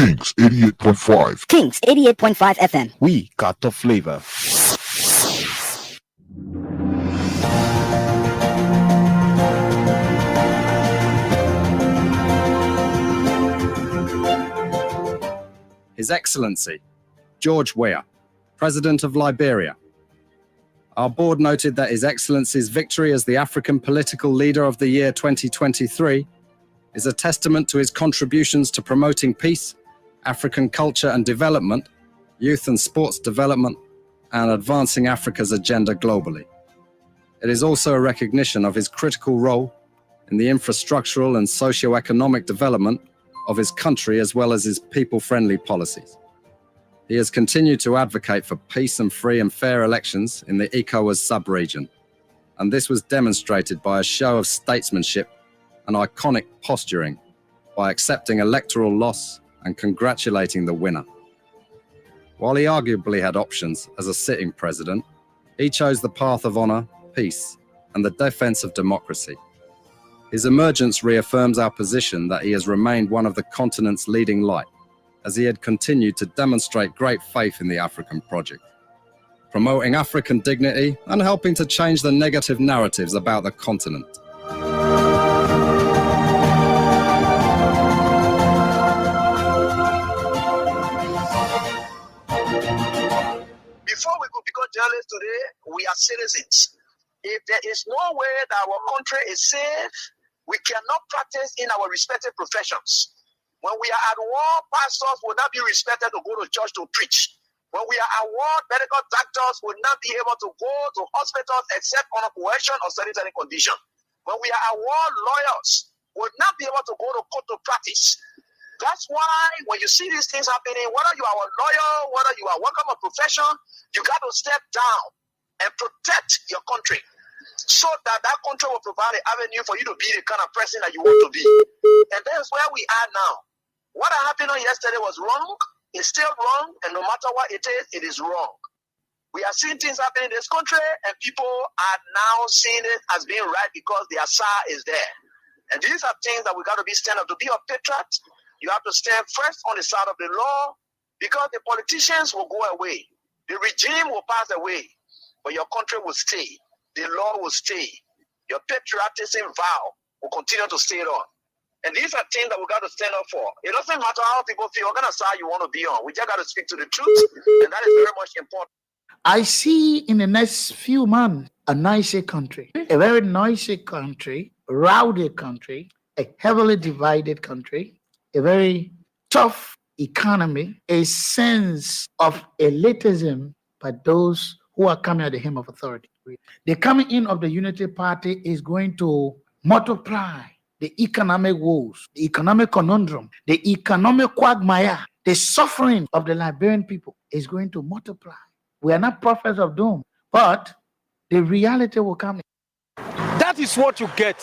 Kings 88.5. Kings 88.5 FM. We got the flavor. His Excellency, George Weah, President of Liberia. Our board noted that His Excellency's victory as the African Political Leader of the Year 2023 is a testament to his contributions to promoting peace, African culture and development, youth and sports development, and advancing Africa's agenda globally. It is also a recognition of his critical role in the infrastructural and socio-economic development of his country as well as his people-friendly policies. He has continued to advocate for peace and free and fair elections in the ECOWAS sub-region, and this was demonstrated by a show of statesmanship and iconic posturing by accepting electoral loss and congratulating the winner. While he arguably had options as a sitting president, he chose the path of honor, peace, and the defense of democracy. His emergence reaffirms our position that he has remained one of the continent's leading light, as he had continued to demonstrate great faith in the African project, promoting African dignity and helping to change the negative narratives about the continent. Before we could become journalists today, we are citizens. If there is no way that our country is safe, we cannot practice in our respective professions. When we are at war, pastors will not be respected to go to church to preach. When we are at war, medical doctors will not be able to go to hospitals except on a coercion or sanitary condition. When we are at war, lawyers will not be able to go to court to practice. That's why when you see these things happening, whether you are a lawyer, whether you are working a profession, you got to step down and protect your country, so that that country will provide an avenue for you to be the kind of person that you want to be. And that's where we are now. What happened yesterday was wrong. It's still wrong. And no matter what it is wrong. We are seeing things happening in this country, and people are now seeing it as being right because the Asa is there. And these are things that we got to be stand up. To be a patriot, you have to stand first on the side of the law, because the politicians will go away. The regime will pass away, but your country will stay. The law will stay. Your patriotism vow will continue to stay on. And these are things that we got to stand up for. It doesn't matter how people feel, what kind of side you want to be on. We just got to speak to the truth, and that is very much important. I see in the next few months a nicer country, a very noisy country, rowdy country, a heavily divided country, a very tough economy, a sense of elitism by those who are coming at the hem of authority. The coming in of the Unity Party is going to multiply the economic woes, the economic conundrum, the economic quagmire, the suffering of the Liberian people is going to multiply. We are not prophets of doom, but the reality will come. That is what you get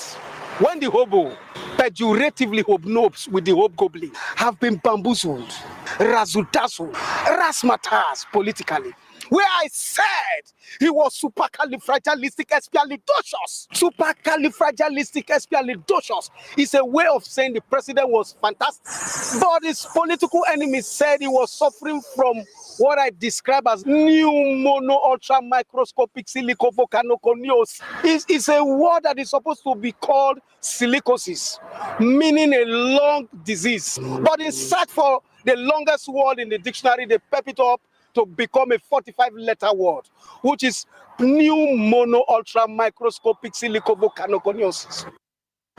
when the hobo, pejoratively hobnobs with the hobgoblin, have been bamboozled, razzled-dazzled, razzmatazz politically. Where I said he was supercalifragilisticexpialidocious. Supercalifragilisticexpialidocious is a way of saying the president was fantastic. But his political enemies said he was suffering from what I describe as new mono ultra microscopic silicovolcanoconiosis. It's a word that is supposed to be called silicosis, meaning a lung disease. But in search for the longest word in the dictionary, they pep it up to become a 45-letter word, which is pneumono ultra microscopic silicovolcanoconiosis.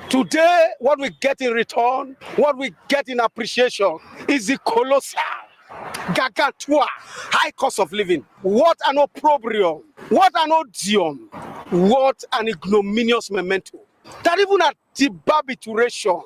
Today, what we get in return, what we get in appreciation, is the colossal, gargantua, high cost of living. What an opprobrium, what an odium, what an ignominious memento. That even at the barbituration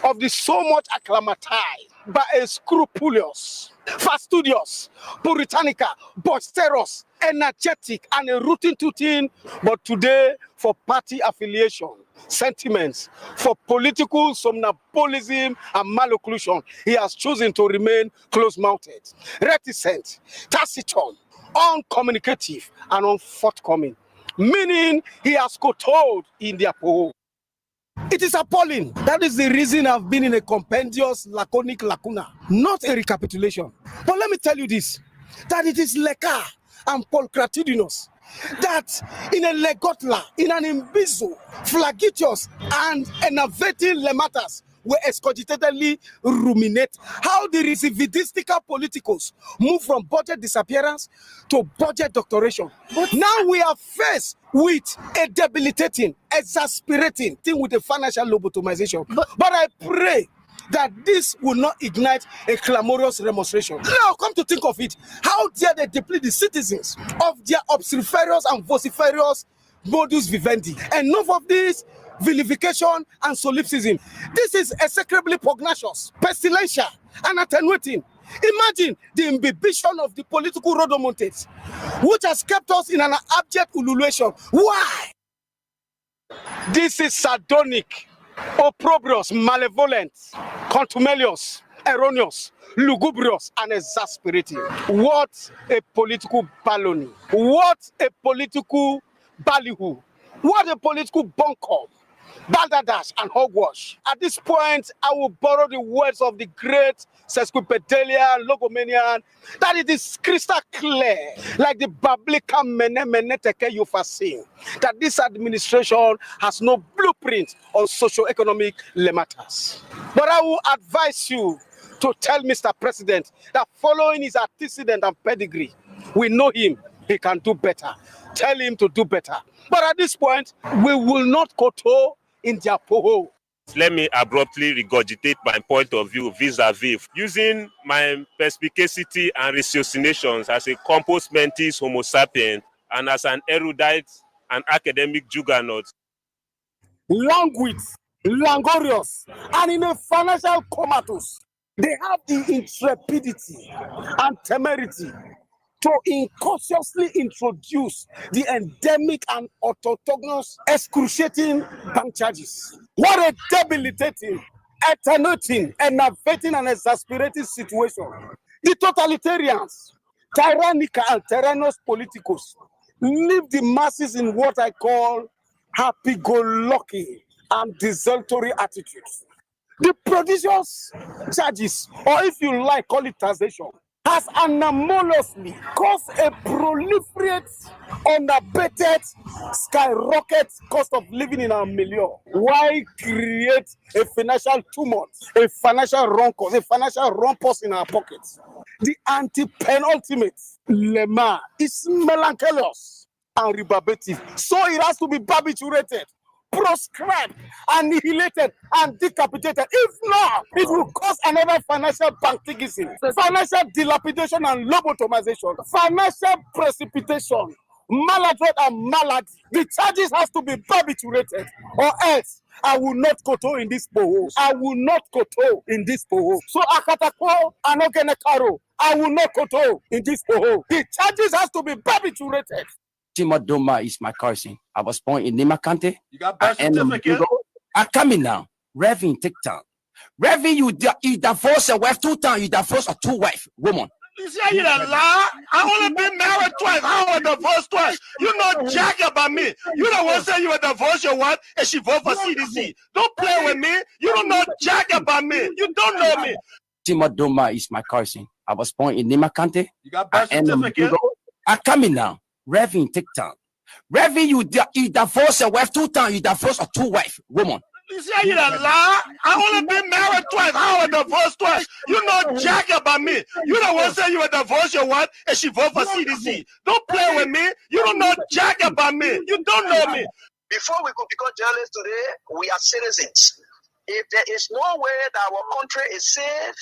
of the so much acclimatized by a scrupulous, fastidious, puritanica, boisterous, energetic, and a rooting-tooting, but today for party affiliation, sentiments, for political somnambulism and malocclusion, he has chosen to remain close-mouthed, reticent, taciturn, uncommunicative, and unforthcoming, meaning he has kowtowed in their poll. It is appalling. That is the reason I've been in a compendious, laconic lacuna, not a recapitulation. But let me tell you this, that it is Leka and Polcratidinus that in a legotla, in an imbizo, flagitious and enervating lematas were excogitatedly ruminate how the recidivistical politicals move from budget disappearance to budget doctoration. Now we are faced with a debilitating, exasperating thing with a financial lobotomization. But I pray that this will not ignite a clamorous remonstration. Now, come to think of it, how dare they deplete the citizens of their obstreperous and vociferous modus vivendi? Enough of this vilification and solipsism. This is execrably pugnacious, pestilential, and attenuating. Imagine the imbibition of the political rodomontates, which has kept us in an abject ululation. Why? This is sardonic, opprobrious, malevolent, contumelious, erroneous, lugubrious, and exasperating. What a political baloney. What a political ballyhoo. What a political bunkum. Balderdash and hogwash. At this point, I will borrow the words of the great sesquipedalian logomanian that it is crystal clear, like the biblical meneteke you've seen, that this administration has no blueprint on socio-economic matters. But I will advise you to tell Mr. President that following his antecedent and pedigree, we know him, he can do better. Tell him to do better. But at this point, we will not koto in their poho. Let me abruptly regurgitate my point of view vis-a-vis, using my perspicacity and ratiocinations as a compos mentis homo sapien and as an erudite and academic juggernaut. Languid, languorous, and in a financial comatose, they have the intrepidity and temerity to incautiously introduce the endemic and autochthonous excruciating bank charges. What a debilitating, attenuating, enervating, and exasperating situation. The totalitarians, tyrannical and tyrannous politicos, leave the masses in what I call happy-go-lucky and desultory attitudes. The prodigious charges, or if you like, call it taxation, has anomalously caused a proliferate, unabated, skyrocket cost of living in our milieu. Why create a financial tumult, a financial rumpus, a financial rumpus in our pockets? The anti-penultimate lemma is melancholious and rebarbative, so it has to be barbiturated, proscribed, annihilated, and decapitated. If not, it will cause another financial banditism, financial dilapidation and lobotomization, financial precipitation, maladroit and malady. The charges have to be barbiturated, or else I will not koto in this poho. I will not koto in this poho. So Akatakwo and Ogenekaro, I will not koto in this poho. The charges has to be barbiturated. Timodoma is my cousin. I was born in Nimba County. You got birth certificate? I'm coming now. Revin, take time. Revin, you divorce a wife 2 times. You divorce a 2 wife woman. You see how you done lie? I only been married twice. I was divorced twice. You know jack about me. You don't want to say you would divorce your wife and she vote for CDC. Don't play with me. You don't know jack about me. You don't know me. Timodoma is my cousin. I was born in Nimba County. You got birth certificate? I'm coming now. Revin, take time. Revin, you divorce a wife 2 times. You divorce a 2 wife woman. You see how you done lie? I only been married twice. I was divorced twice. You know jack about me. You don't want to say you would divorce your wife and she vote for CDC. Don't play with me. You don't know jack about me. You don't know me. Before we could become journalists today, we are citizens. If there is no way that our country is safe,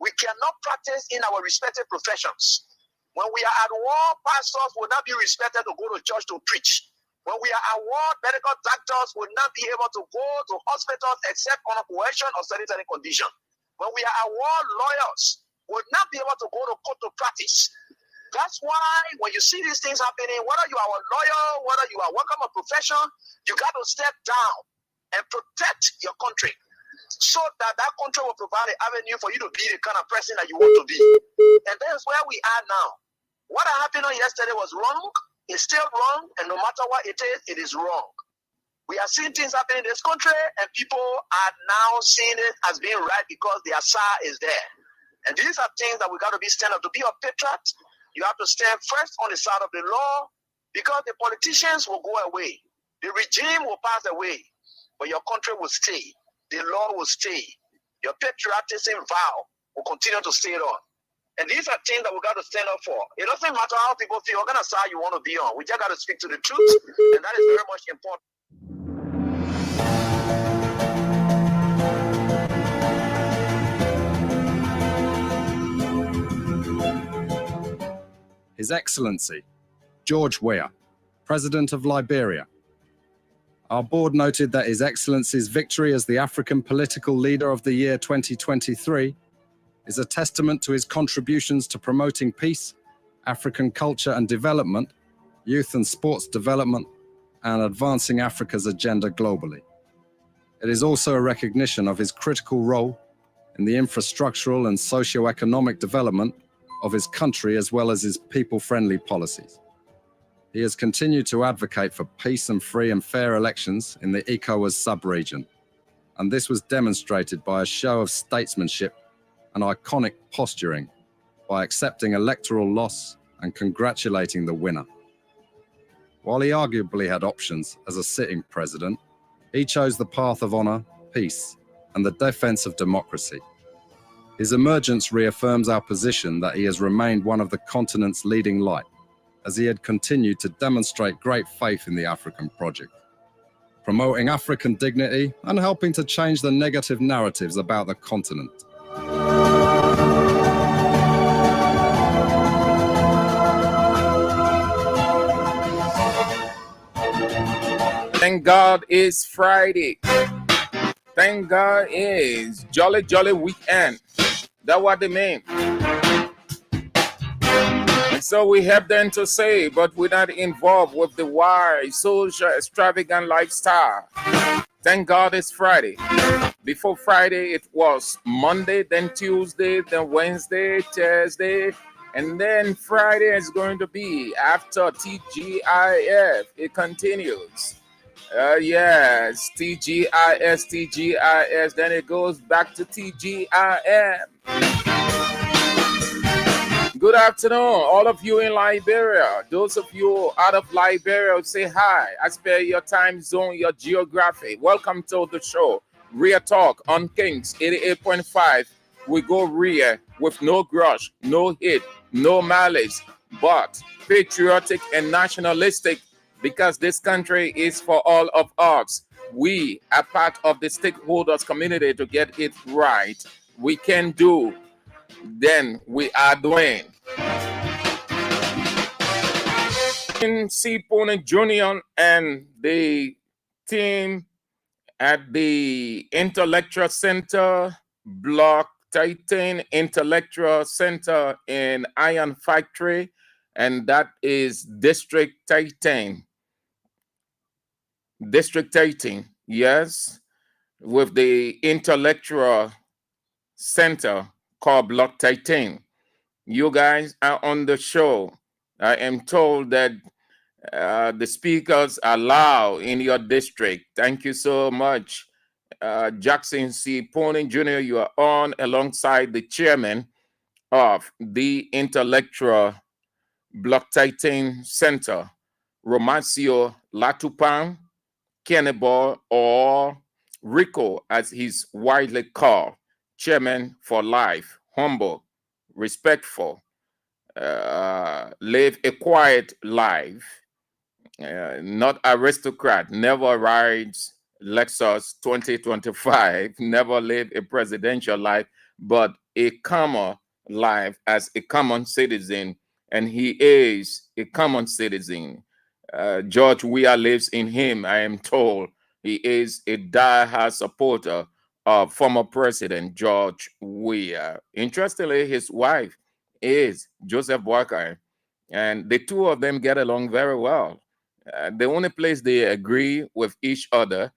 we cannot practice in our respective professions. When we are at war, pastors will not be respected to go to church to preach. When we are at war, medical doctors will not be able to go to hospitals except on a coercion or sanitary condition. When we are at war, lawyers will not be able to go to court to practice. That's why when you see these things happening, whether you are a lawyer, whether you are working a profession, you got to step down and protect your country, so that that country will provide an avenue for you to be the kind of person that you want to be. And that's where we are now. What happened on yesterday was wrong. It's still wrong. And no matter what it is wrong. We are seeing things happening in this country, and people are now seeing it as being right because the Asa is there. And these are things that we got to be stand up. To be a patriot, you have to stand first on the side of the law, because the politicians will go away. The regime will pass away, but your country will stay. The law will stay. Your patriotism vow will continue to stay on. And these are things that we got to stand up for. It doesn't matter how people feel, what kind of side you want to be on. We just got to speak to the truth, and that is very much important. His Excellency, George Weah, President of Liberia. Our board noted that His Excellency's victory as the African Political Leader of the Year 2023 is a testament to his contributions to promoting peace, African culture and development, youth and sports development, and advancing Africa's agenda globally. It is also a recognition of his critical role in the infrastructural and socio-economic development of his country, as well as his people-friendly policies. He has continued to advocate for peace and free and fair elections in the ECOWAS sub-region, and this was demonstrated by a show of statesmanship and iconic posturing by accepting electoral loss and congratulating the winner. While he arguably had options as a sitting president, he chose the path of honor, peace, and the defense of democracy. His emergence reaffirms our position that he has remained one of the continent's leading light, as he had continued to demonstrate great faith in the African project, promoting African dignity and helping to change the negative narratives about the continent. Thank God it's Friday. Thank God it's jolly, jolly weekend. That's what they mean. And so we have them to say, but we're not involved with the wild, social, extravagant lifestyle. Thank God it's Friday. Before Friday, it was Monday, then Tuesday, then Wednesday, Thursday, and then Friday is going to be after TGIF. It continues. Yes, TGIS, then it goes back to TGIM. Good afternoon, all of you in Liberia. Those of you out of Liberia, say hi. As per your time zone, your geography. Welcome to the show. Real Talk on Kings 88.5. We go real with no grudge, no hate, no malice, but patriotic and nationalistic, because this country is for all of us. We are part of the stakeholders community to get it right. We can do, then we are doing. C. Pony Jr. and the team at the Intellectual Center, Block Titan Intellectual Center in Iron Factory, and that is District 18. District 18, yes, with the Intellectual Center called Block 18. You guys are on the show. I am told that the speakers are loud in your district. Thank you so much. Jackson C. Pony Jr., you are on alongside the chairman of the Intellectual Block 18 Center, Romacio Latupan, Kenneball, or Rico, as he's widely called, chairman for life, humble, respectful, live a quiet life, not aristocrat, never rides Lexus 2025, never live a presidential life, but a common life as a common citizen, and he is a common citizen. George Weah lives in him, I am told. He is a die-hard supporter of former President George Weah. Interestingly, his wife is Joseph Boakai, and the two of them get along very well. The only place they agree with each other,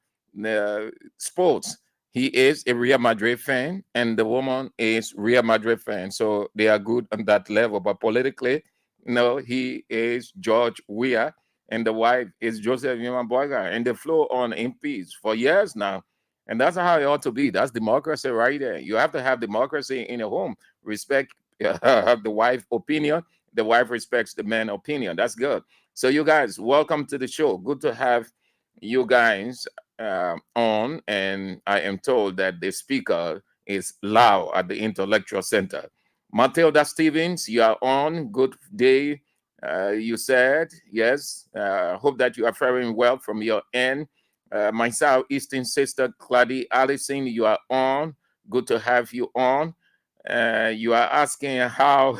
sports. He is a Real Madrid fan, and the woman is Real Madrid fan, so they are good on that level. But politically, no, he is George Weah, and the wife is Joseph Boyga, and they flow on in peace for years now. And that's how it ought to be. That's democracy right there. You have to have democracy in a home. Respect the wife's opinion. The wife respects the man's opinion. That's good. So you guys, welcome to the show. Good to have you guys on. And I am told that the speaker is Lau at the Intellectual Center. Matilda Stevens, you are on. Good day. You said, yes. Hope that you are faring well from your end. My Southeastern sister, Claudie Allison, you are on. Good to have you on. You are asking how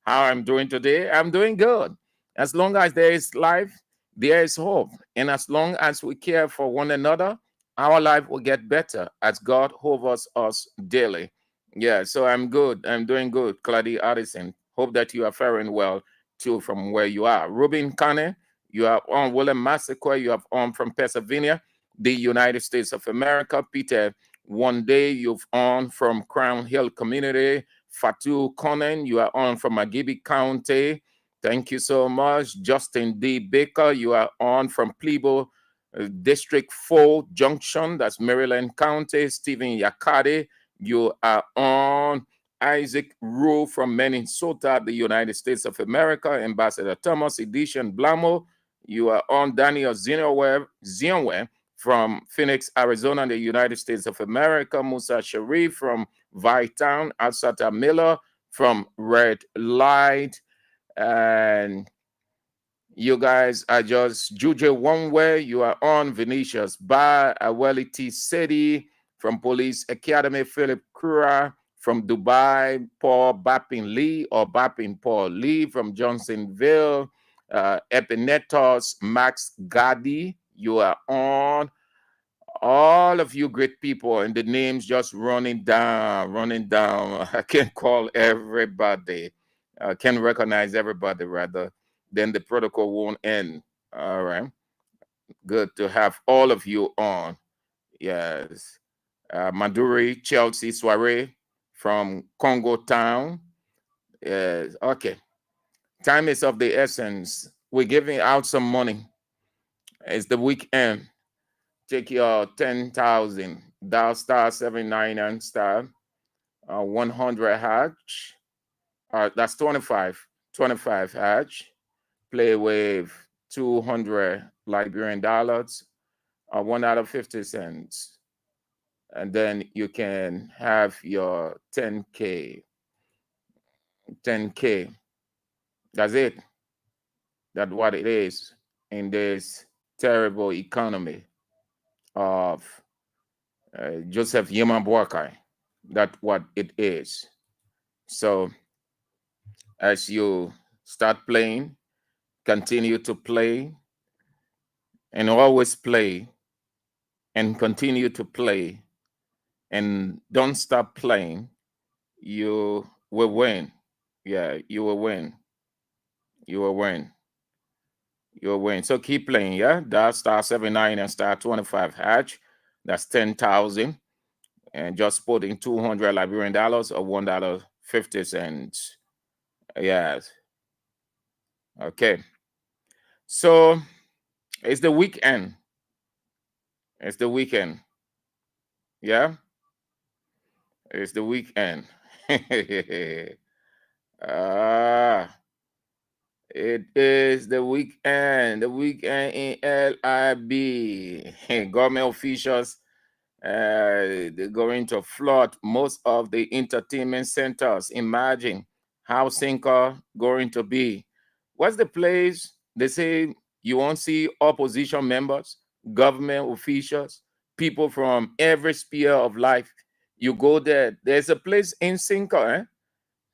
how I'm doing today. I'm doing good. As long as there is life, there is hope. And as long as we care for one another, our life will get better as God hovers us daily. Yeah, so I'm good. I'm doing good, Claudie Addison. Hope that you are faring well too from where you are. Ruben Kane, you are on. William Massacre, you have on from Pennsylvania, the United States of America. Peter, one day you've on from Crown Hill Community. Fatu Conan, you are on from Magibi County. Thank you so much. Justin D. Baker, you are on from Plebo District 4 Junction, that's Maryland County. Stephen Yakade, you are on. Isaac Rue from Minnesota, the United States of America. Ambassador Thomas Edition Blamo, you are on. Daniel Zionwe from Phoenix, Arizona, the United States of America. Musa Sharif from Vytown. Alsata Miller from Red Light. And you guys are just Juju One Way. You are on. Vinicius Bar, Awelity City from Police Academy. Philip Kura from Dubai. Paul Bappin Lee or Bappin Paul Lee from Johnsonville. Epinetos Max Gadi, you are on. All of you great people, and the names just running down. I can't call everybody. I can't recognize everybody, rather. Then the protocol won't end. All right. Good to have all of you on. Yes. Maduri Chelsea Soiree from Congo Town. Yes. Okay. Time is of the essence. We're giving out some money. It's the weekend. Take your 10,000. Dial star 799 star 100 hatch. That's 25 hatch. Play with 200 Liberian dollars, $1.50. And then you can have your 10K. 10K. That's it. That's what it is in this terrible economy of Joseph Yemambuakai. That's what it is. So as you start playing, continue to play and always play and continue to play and don't stop playing. You will win. Yeah, you will win. You will win. You will win. So keep playing, yeah? Dial star 79 and star 25 hatch. That's 10,000. And just put in 200 Liberian dollars or $1.50. Yes. Okay. So it's the weekend. It's the weekend. Yeah. It's the weekend. It is the weekend. The weekend in LIB. Government officials they're going to flood most of the entertainment centers. Imagine how Sinker going to be. What's the place they say you won't see opposition members, government officials, people from every sphere of life? You go there. There's a place in Sinker,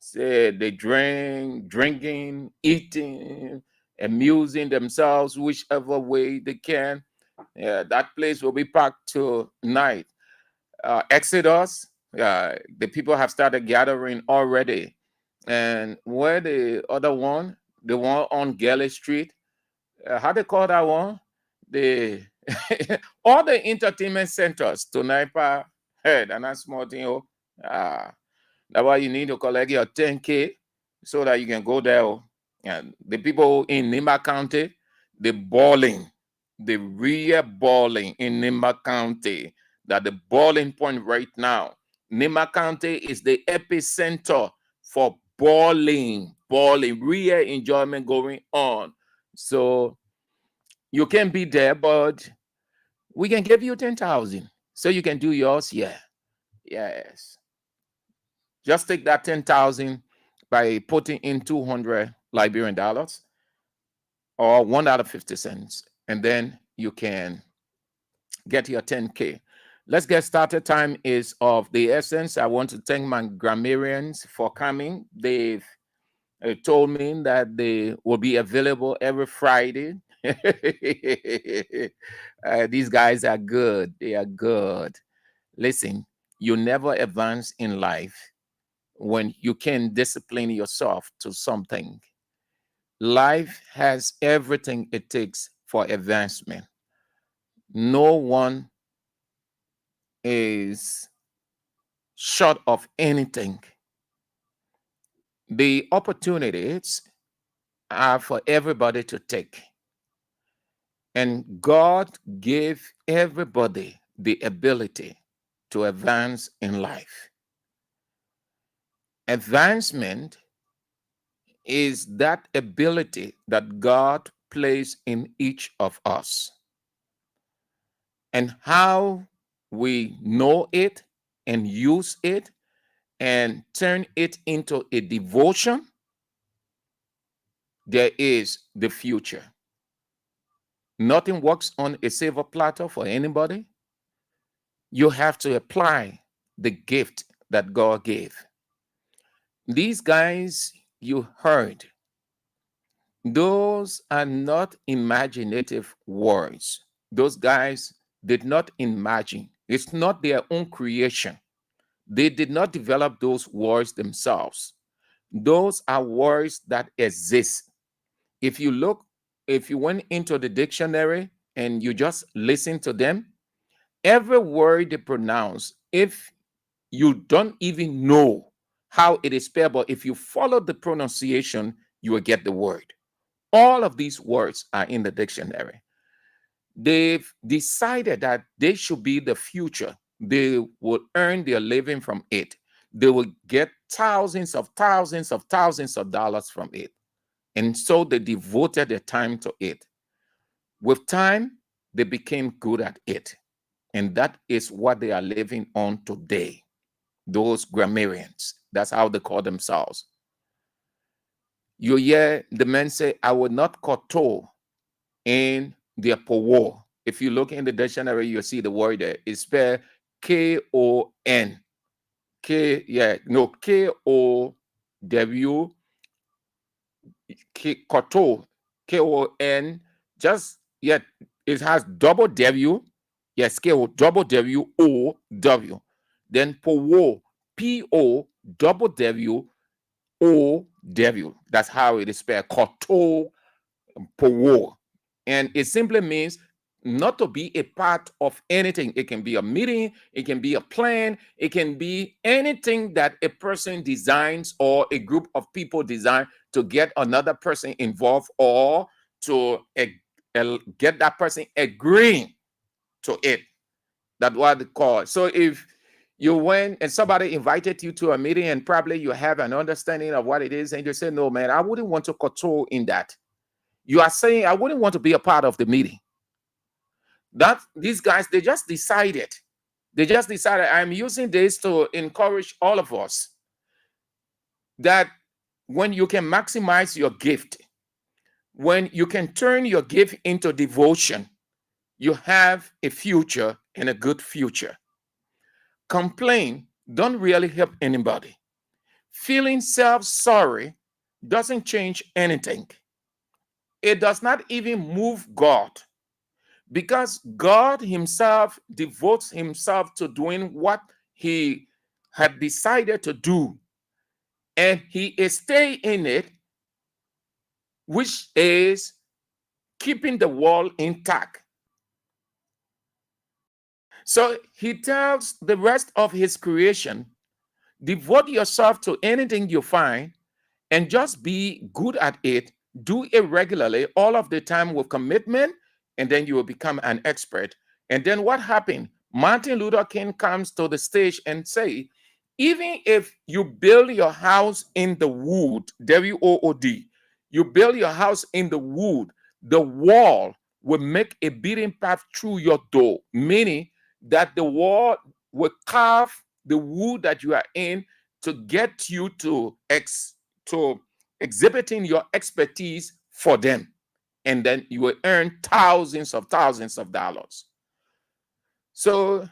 Say they drinking, eating, amusing themselves whichever way they can. Yeah, that place will be packed tonight. Exodus, the people have started gathering already. And where the other one, the one on Galley Street, how they call that one? The all the entertainment centers tonight, head and that small thing. That's why you need to collect your 10K so that you can go there. And the people in Nimba County, the boiling, the real boiling in Nimba County, that the boiling point right now. Nimba County is the epicenter for boiling, real enjoyment going on. So you can be there, but we can give you 10,000 so you can do yours. Yeah, yes. Just take that 10,000 by putting in 200 Liberian dollars or $1.50, and then you can get your 10K. Let's get started. Time is of the essence. I want to thank my grammarians for coming. They've told me that they will be available every Friday. These guys are good. They are good. Listen, you never advance in life when you can discipline yourself to something. Life has everything it takes for advancement. No one is short of anything. The opportunities are for everybody to take. And God gave everybody the ability to advance in life. Advancement is that ability that God placed in each of us. And how we know it and use it and turn it into a devotion, there is the future. Nothing works on a silver platter for anybody. You have to apply the gift that God gave. These guys you heard, those are not imaginative words. Those guys did not imagine. It's not their own creation. They did not develop those words themselves. Those are words that exist. If you went into the dictionary and you just listen to them, every word they pronounce, if you don't even know how it is spelled, but if you follow the pronunciation, you will get the word. All of these words are in the dictionary. They've decided that they should be the future. They will earn their living from it. They will get thousands of dollars from it. And so they devoted their time to it. With time, they became good at it. And that is what they are living on today. Those grammarians, that's how they call themselves. You hear the men say, I will not koto in the powo. If you look in the dictionary, you see the word there. It's spelled K-O-N. K-O-W. Koto. K-O-N. Just, yet it has double W. Yes, K-O, double W-O-W. Then powo. P-O-W-W-O-W. That's how it is spelled. Koto powo. And it simply means not to be a part of anything. It can be a meeting, it can be a plan, it can be anything that a person designs or a group of people design to get another person involved or to get that person agreeing to it. That's what they call it. So if you went and somebody invited you to a meeting and probably you have an understanding of what it is and you say, no, man, I wouldn't want to control in that. You are saying, I wouldn't want to be a part of the meeting. That these guys, they just decided. I'm using this to encourage all of us that when you can maximize your gift, when you can turn your gift into devotion, you have a future and a good future. Complain don't really help anybody. Feeling self-sorry doesn't change anything. It does not even move God, because God himself devotes himself to doing what he had decided to do, and he is staying in it, which is keeping the world intact. So he tells the rest of his creation, devote yourself to anything you find and just be good at it Do it regularly, all of the time with commitment, and then you will become an expert. And then what happened? Martin Luther King comes to the stage and say, even if you build your house in the wood, W-O-O-D, you build your house in the wood, the wall will make a beating path through your door, meaning that the wall will carve the wood that you are in to get you to exhibiting your expertise for them. And then you will earn thousands of dollars. So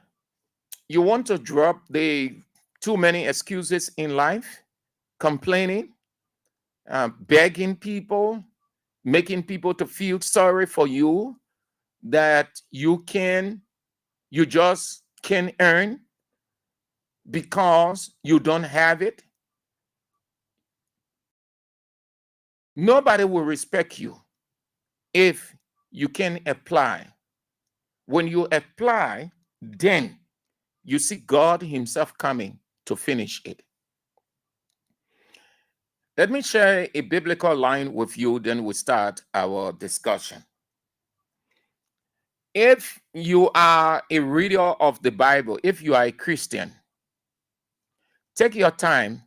you want to drop the too many excuses in life, complaining, begging people, making people to feel sorry for you, that you just can earn because you don't have it. Nobody will respect you if you can apply. When you apply, then you see God himself coming to finish it. Let me share a biblical line with you, then we start our discussion. If you are a reader of the Bible, if you are a Christian, take your time,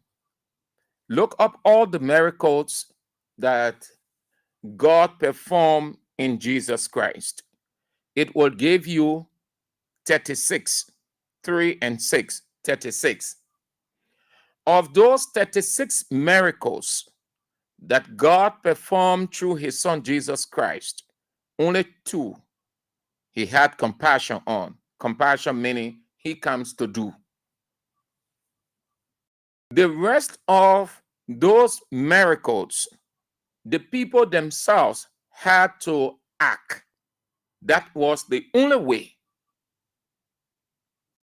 look up all the miracles that God performed in Jesus Christ. It will give you 36, 3 and 6, 36. Of those 36 miracles that God performed through his son Jesus Christ, only 2 he had compassion on. Compassion meaning he comes to do. The rest of those miracles, the people themselves had to act. That was the only way.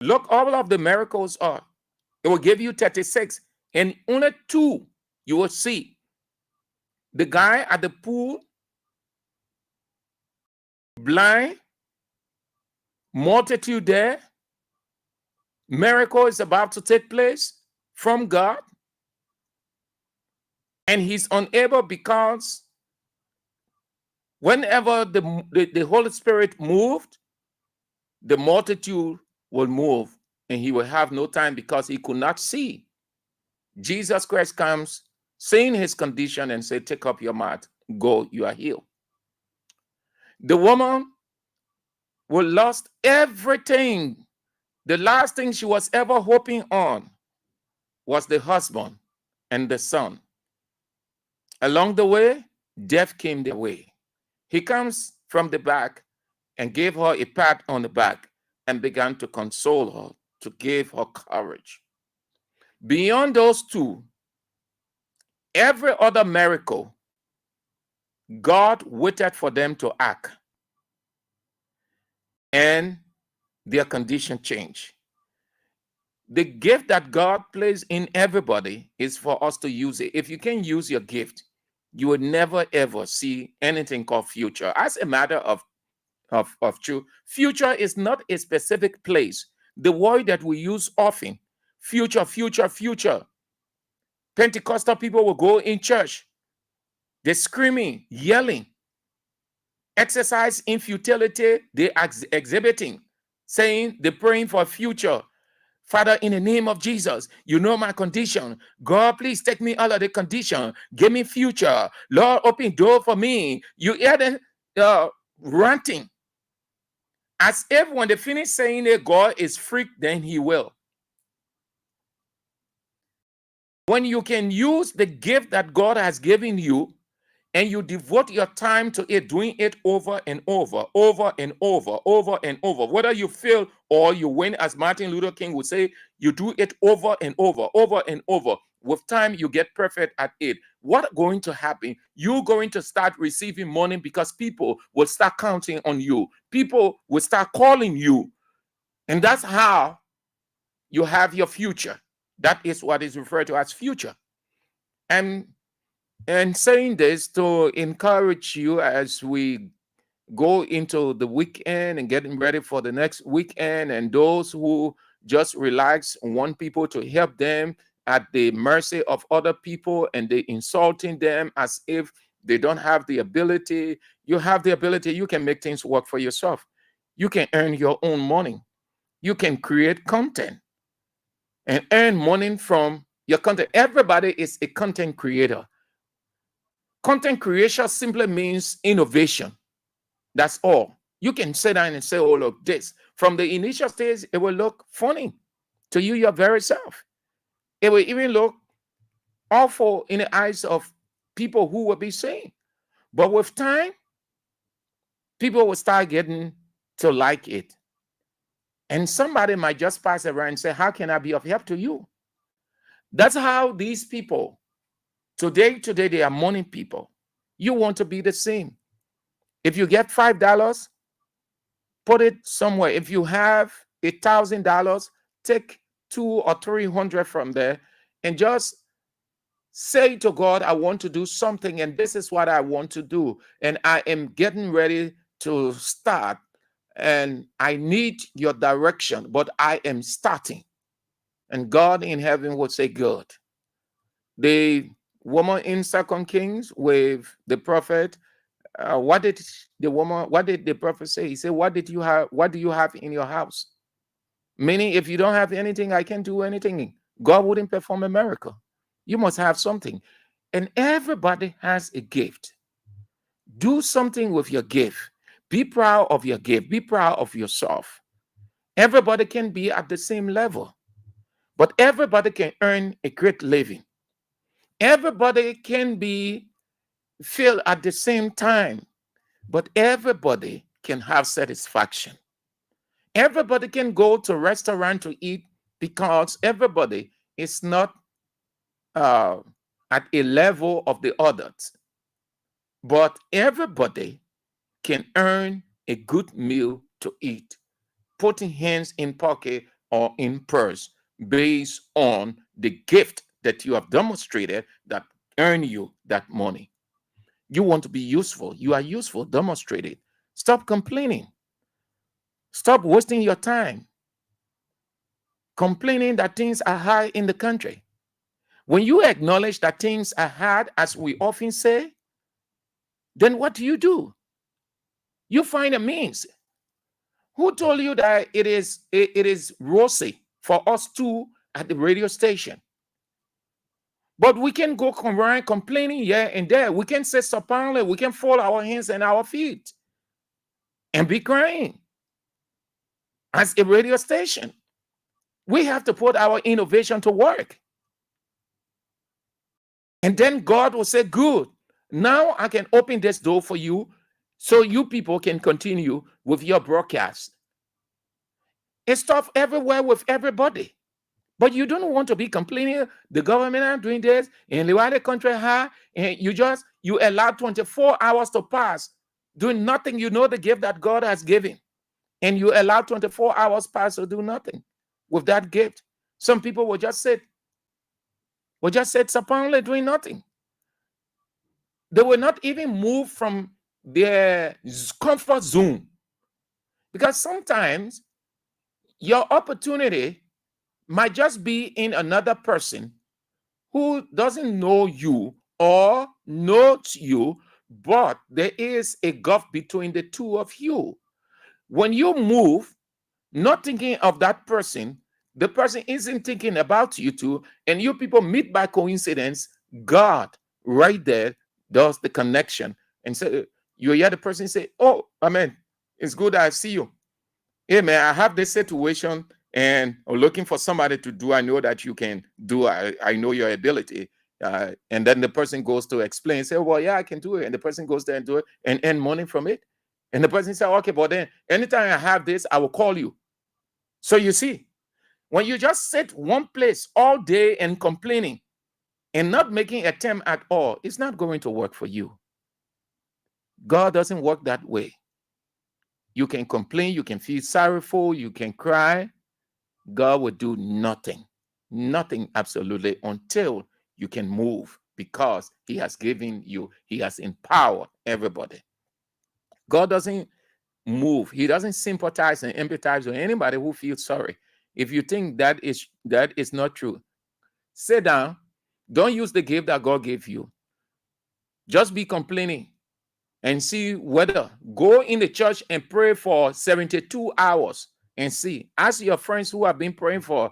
Look, all of the miracles are. It will give you 36, and only 2 you will see. The guy at the pool, blind, multitude there, miracle is about to take place from God, and he's unable because whenever the Holy Spirit moved, the multitude will move, and he will have no time because he could not see. Jesus Christ comes, seeing his condition, and say, take up your mat, go, you are healed. The woman who lost everything. The last thing she was ever hoping on was the husband and the son. Along the way, death came their way. He comes from the back and gave her a pat on the back and began to console her, to give her courage. Beyond those 2, every other miracle, God waited for them to act, and their condition changed. The gift that God placed in everybody is for us to use it. If you can use your gift, you will never ever see anything called future. As a matter of truth, future is not a specific place. The word that we use often, future, future, future. Pentecostal people will go in church. They're screaming, yelling, exercise in futility. They're exhibiting, saying they're praying for future. Father, in the name of Jesus, you know my condition. God, please take me out of the condition. Give me future. Lord, open door for me. You hear them ranting. As if when they finish saying that God is freaked, then he will. When you can use the gift that God has given you, and you devote your time to it, doing it over and over, over and over, over and over. Whether you fail or you win, as Martin Luther King would say, you do it over and over, over and over. With time, you get perfect at it. What's going to happen? You're going to start receiving money because people will start counting on you. People will start calling you. And that's how you have your future. That is what is referred to as future. And saying this to encourage you as we go into the weekend and getting ready for the next weekend, and those who just relax and want people to help them at the mercy of other people, and they insulting them as if They don't have the ability. You have the ability. You can make things work for yourself. You can earn your own money. You can create content and earn money from your content. Everybody is a content creator. Content creation simply means innovation. That's all. You can sit down and say, oh, look, this. From the initial stage, it will look funny to you, your very self. It will even look awful in the eyes of people who will be saying. But with time, people will start getting to like it. And somebody might just pass around and say, how can I be of help to you? That's how these people, today, they are money people. You want to be the same. If you get $5, put it somewhere. If you have $1,000, take $200 or $300 from there and just say to God, I want to do something, and this is what I want to do. And I am getting ready to start, and I need your direction, but I am starting. And God in heaven would say, good. The woman in 2 Kings with the prophet, what did the prophet say? He said, what do you have in your house? Meaning, if you don't have anything, I can't do anything. God wouldn't perform a miracle. You must have something. And everybody has a gift. Do something with your gift. Be proud of your gift. Be proud of yourself. Everybody can be at the same level, but everybody can earn a great living. Everybody can be filled at the same time, but everybody can have satisfaction. Everybody can go to a restaurant to eat because everybody is not at a level of the others. But everybody can earn a good meal to eat, putting hands in pocket or in purse based on the gift that you have demonstrated that earn you that money. You want to be useful. You are useful. Demonstrate it. Stop complaining. Stop wasting your time complaining that things are hard in the country. When you acknowledge that things are hard, as we often say, then what do? You find a means. Who told you that it is rosy for us two at the radio station? But we can go around complaining here and there. We can say supinely, we can fold our hands and our feet and be crying. As a radio station, we have to put our innovation to work. And then God will say, good, now I can open this door for you so you people can continue with your broadcast. It's tough everywhere with everybody. But you don't want to be complaining, the government are doing this, and the country high, and you allow 24 hours to pass, doing nothing. You know the gift that God has given, and you allow 24 hours pass to do nothing with that gift. Some people will just sit supinely doing nothing. They will not even move from their comfort zone. Because sometimes your opportunity might just be in another person who doesn't know you or knows you, but there is a gulf between the two of you. When you move, not thinking of that person, the person isn't thinking about you too, and you people meet by coincidence, God right there does the connection. And so you hear the person say, oh, amen, it's good I see you. Hey, man, I have this situation and I'm looking for somebody to do. I know that you can do. I know your ability. And then the person goes to explain, say, well, yeah, I can do it. And the person goes there and do it and earn money from it. And the person says, okay, but then anytime I have this, I will call you. So you see, when you just sit one place all day and complaining and not making an attempt at all, it's not going to work for you. God doesn't work that way. You can complain, you can feel sorrowful, you can cry. God will do nothing, nothing absolutely until you can move, because he has given you, he has empowered everybody. God doesn't move. He doesn't sympathize and empathize with anybody who feels sorry. If you think that is not true, sit down. Don't use the gift that God gave you. Just be complaining and see whether go in the church and pray for 72 hours and see. Ask your friends who have been praying for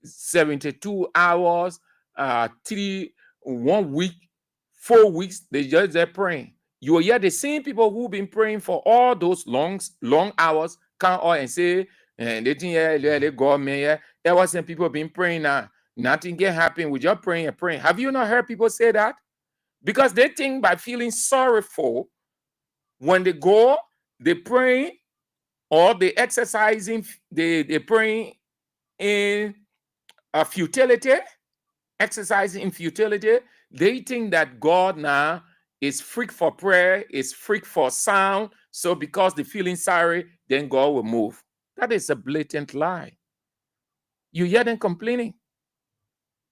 72 hours, 1 week, 4 weeks, they're praying. You will hear the same people who've been praying for all those long hours come out and say, and they think, yeah, they go, man, yeah. There was some people been praying now. Nothing can happen. We just praying and praying. Have you not heard people say that? Because they think by feeling sorrowful, when they go, they pray or they exercising, they praying in a futility, exercising in futility. They think that God now is freak for prayer, is freak for sound. So because they're feeling sorry, then God will move. That is a blatant lie. You hear them complaining.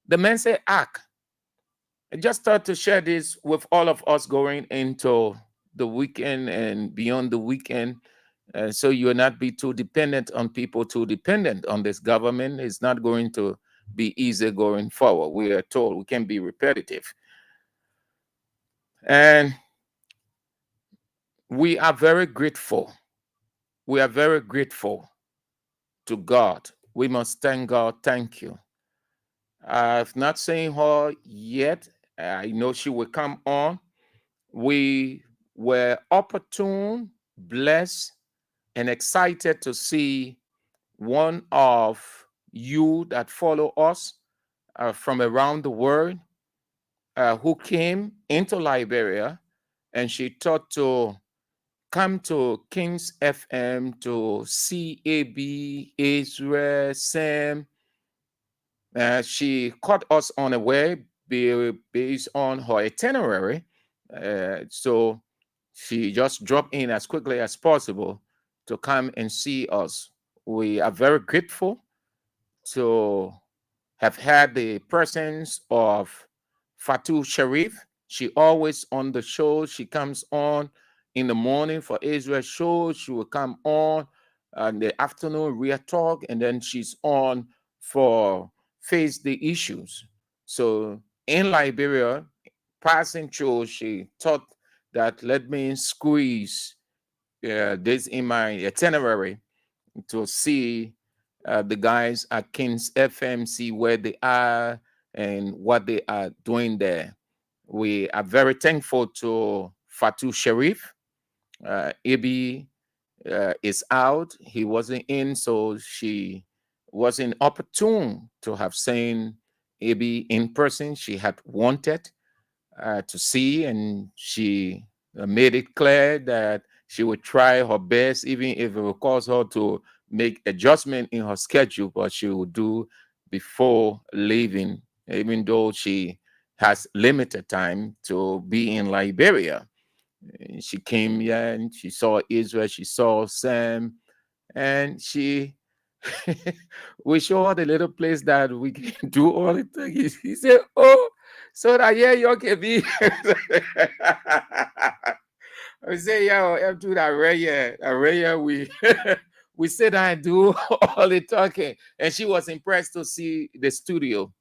The man say, act. I just thought to share this with all of us going into the weekend and beyond the weekend. So you will not be too dependent on people, too dependent on this government. It's not going to be easy going forward. We are told we can be repetitive. And we are very grateful. We are very grateful to God. We must thank God. Thank you. I've not seen her yet. I know she will come on. We were opportune, blessed, and excited to see one of you that follow us from around the world who came into Liberia, and she thought to come to King's FM to see AB, Israel, Sam. She caught us on a way based on her itinerary. So she just dropped in as quickly as possible to come and see us. We are very grateful to have had the presence of Fatou Sharif. She always on the show. She comes on in the morning for Israel show. She will come on in the afternoon, real talk, and then she's on for face the issues. So in Liberia, passing through, she thought that let me squeeze this in my itinerary to see the guys at King's FM, see where they are and what they are doing there. We are very thankful to Fatou Sharif. Ibi is out. He wasn't in, so she wasn't opportune to have seen Ibi in person. She had wanted to see, and she made it clear that she would try her best, even if it would cause her to make adjustment in her schedule, but she would do before leaving, even though she has limited time to be in Liberia. And she came here and she saw Israel, she saw Sam, and she we show her the little place that we can do all the things. He said, oh, so that yeah, you can be. I say, yeah, up to that Raya, we we sit down and do all the talking. And she was impressed to see the studio.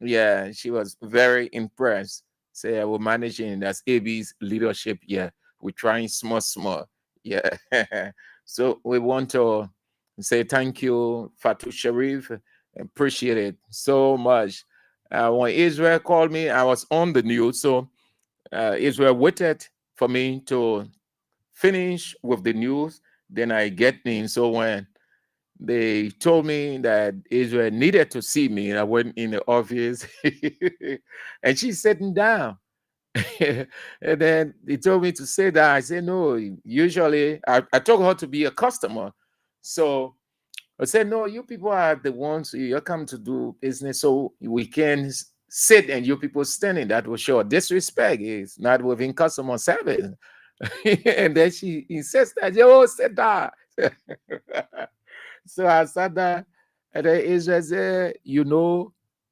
Yeah, she was very impressed. Say, I will managing that's AB's leadership. Yeah, we're trying small. Yeah. So we want to say thank you, Fatou Sharif. Appreciate it so much. When Israel called me, I was on the news. So Israel waited for me to finish with the news. Then I get in. So when they told me that Israel needed to see me, I went in the office and she's sitting down. And then they told me to sit down. I said, no, usually I told her to be a customer. So I said, no, you people are the ones you come to do business, so we can sit and you people standing. That will show disrespect. It's not within customer service. And then she insists that, oh, sit down. So I sat down, and then Israel said,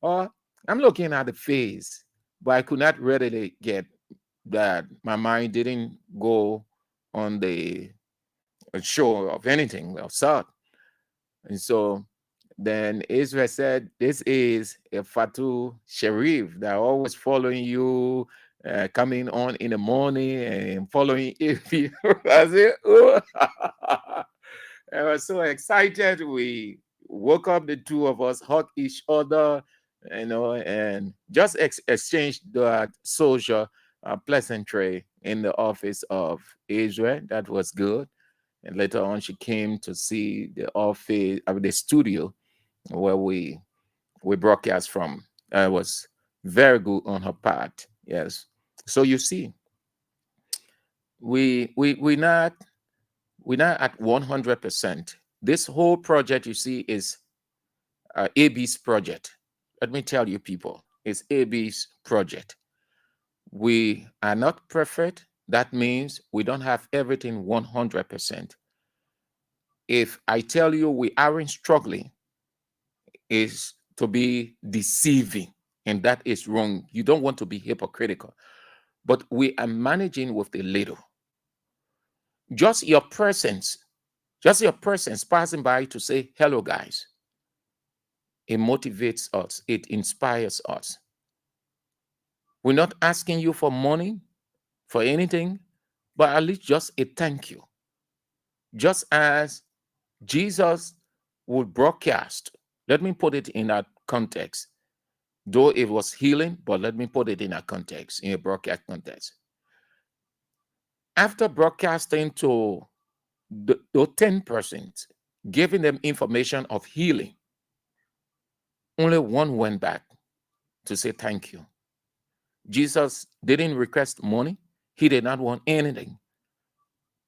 I'm looking at the face, but I could not readily get that. My mind didn't go on the show of anything outside. And so then Israel said, this is a Fatou Sharif that always following you coming on in the morning and following Ify. I said, oh. I was so excited. We woke up, the two of us, hugged each other, and just exchanged the social pleasantry in the office of Israel. That was good. And later on, she came to see the office, the studio where we broadcast from. It was very good on her part. Yes. So you see, we're not at 100%. This whole project you see is AB's project. Let me tell you, people, it's AB's project. We are not perfect. That means we don't have everything 100%. If I tell you we aren't struggling, is to be deceiving, and that is wrong. You don't want to be hypocritical, but we are managing with a little. Just your presence passing by to say hello, guys. It motivates us. It inspires us. We're not asking you for money, for anything, but at least just a thank you. Just as Jesus would broadcast. Let me put it in that context. Though it was healing, but let me put it in a context, in a broadcast context. After broadcasting to the 10%, giving them information of healing, only one went back to say thank you. Jesus didn't request money. He did not want anything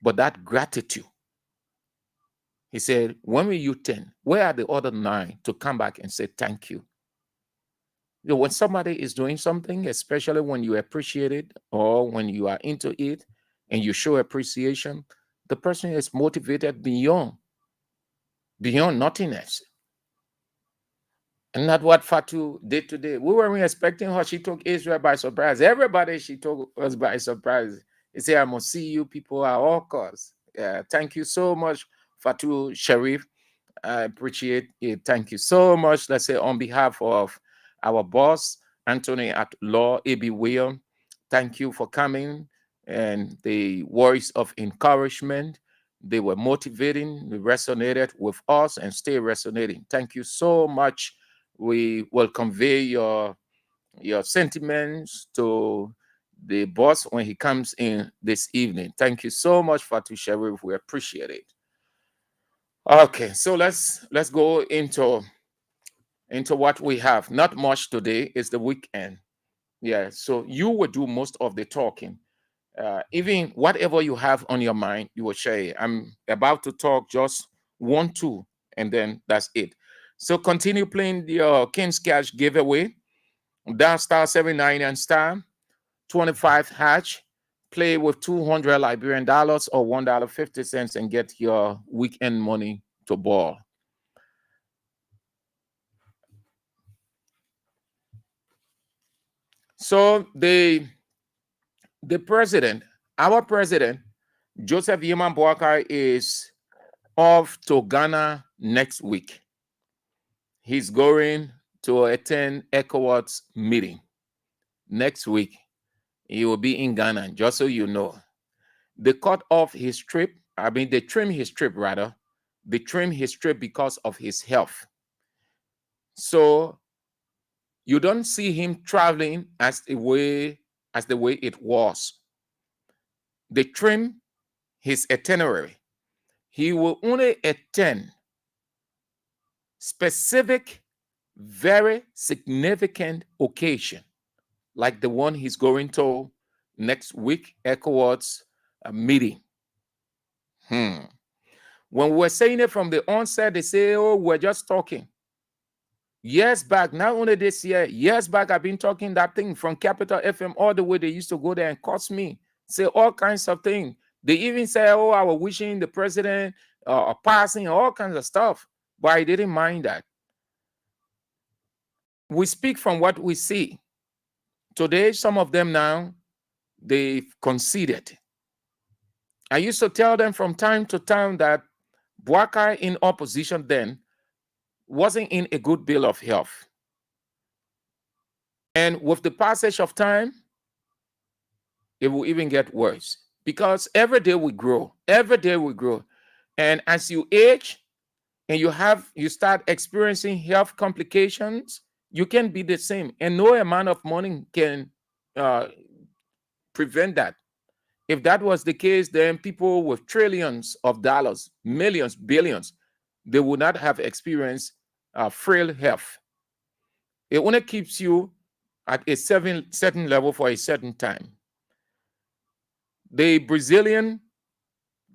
but that gratitude. He said, when were you 10? Where are the other 9 to come back and say thank you? You know, when somebody is doing something, especially when you appreciate it or when you are into it and you show appreciation, the person is motivated beyond nothingness. And not what Fatu did today. We weren't expecting her. She took Israel by surprise. Everybody, she took us by surprise. He said, I must see you people at all costs. Thank you so much, Fatu Sharif. I appreciate it. Thank you so much. Let's say on behalf of our boss, Anthony at Law, A.B. William, thank you for coming and the words of encouragement. They were motivating, they resonated with us and stay resonating. Thank you so much. We will convey your sentiments to the boss when he comes in this evening. Thank you so much, Fatu Sharif. We appreciate it. Okay, so let's go into what we have. Not much today. It's the weekend. Yeah, so you will do most of the talking. Even whatever you have on your mind, you will share it. I'm about to talk just 1, 2, and then that's it. So continue playing your King's Cash giveaway. Dial *79 and *25#. Play with $200 Liberian dollars or $1.50 and get your weekend money to ball. So the president, our president, Joseph Yeman Boakai, is off to Ghana next week. He's going to attend ECOWAS meeting next week. He will be in Ghana, just so you know. They cut off his trip. I mean, they trimmed his trip, rather. They trimmed his trip because of his health. So you don't see him traveling as the way it was. They trim his itinerary. He will only attend specific, very significant occasion, like the one he's going to next week, ECOWAS meeting. When we're saying it from the onset, they say, oh, we're just talking. Years back, not only this year, years back, I've been talking that thing from Capital FM all the way. They used to go there and cost me, say all kinds of things. They even say, oh, I was wishing the president a passing, all kinds of stuff. But I didn't mind that. We speak from what we see. Today, some of them now, they've conceded. I used to tell them from time to time that Boakai in opposition then wasn't in a good bill of health. And with the passage of time, it will even get worse because every day we grow. Every day we grow. And as you age and you start experiencing health complications, you can be the same. And no amount of money can prevent that. If that was the case, then people with trillions of dollars, millions, billions, they would not have experienced frail health. It only keeps you at a certain level for a certain time. The Brazilian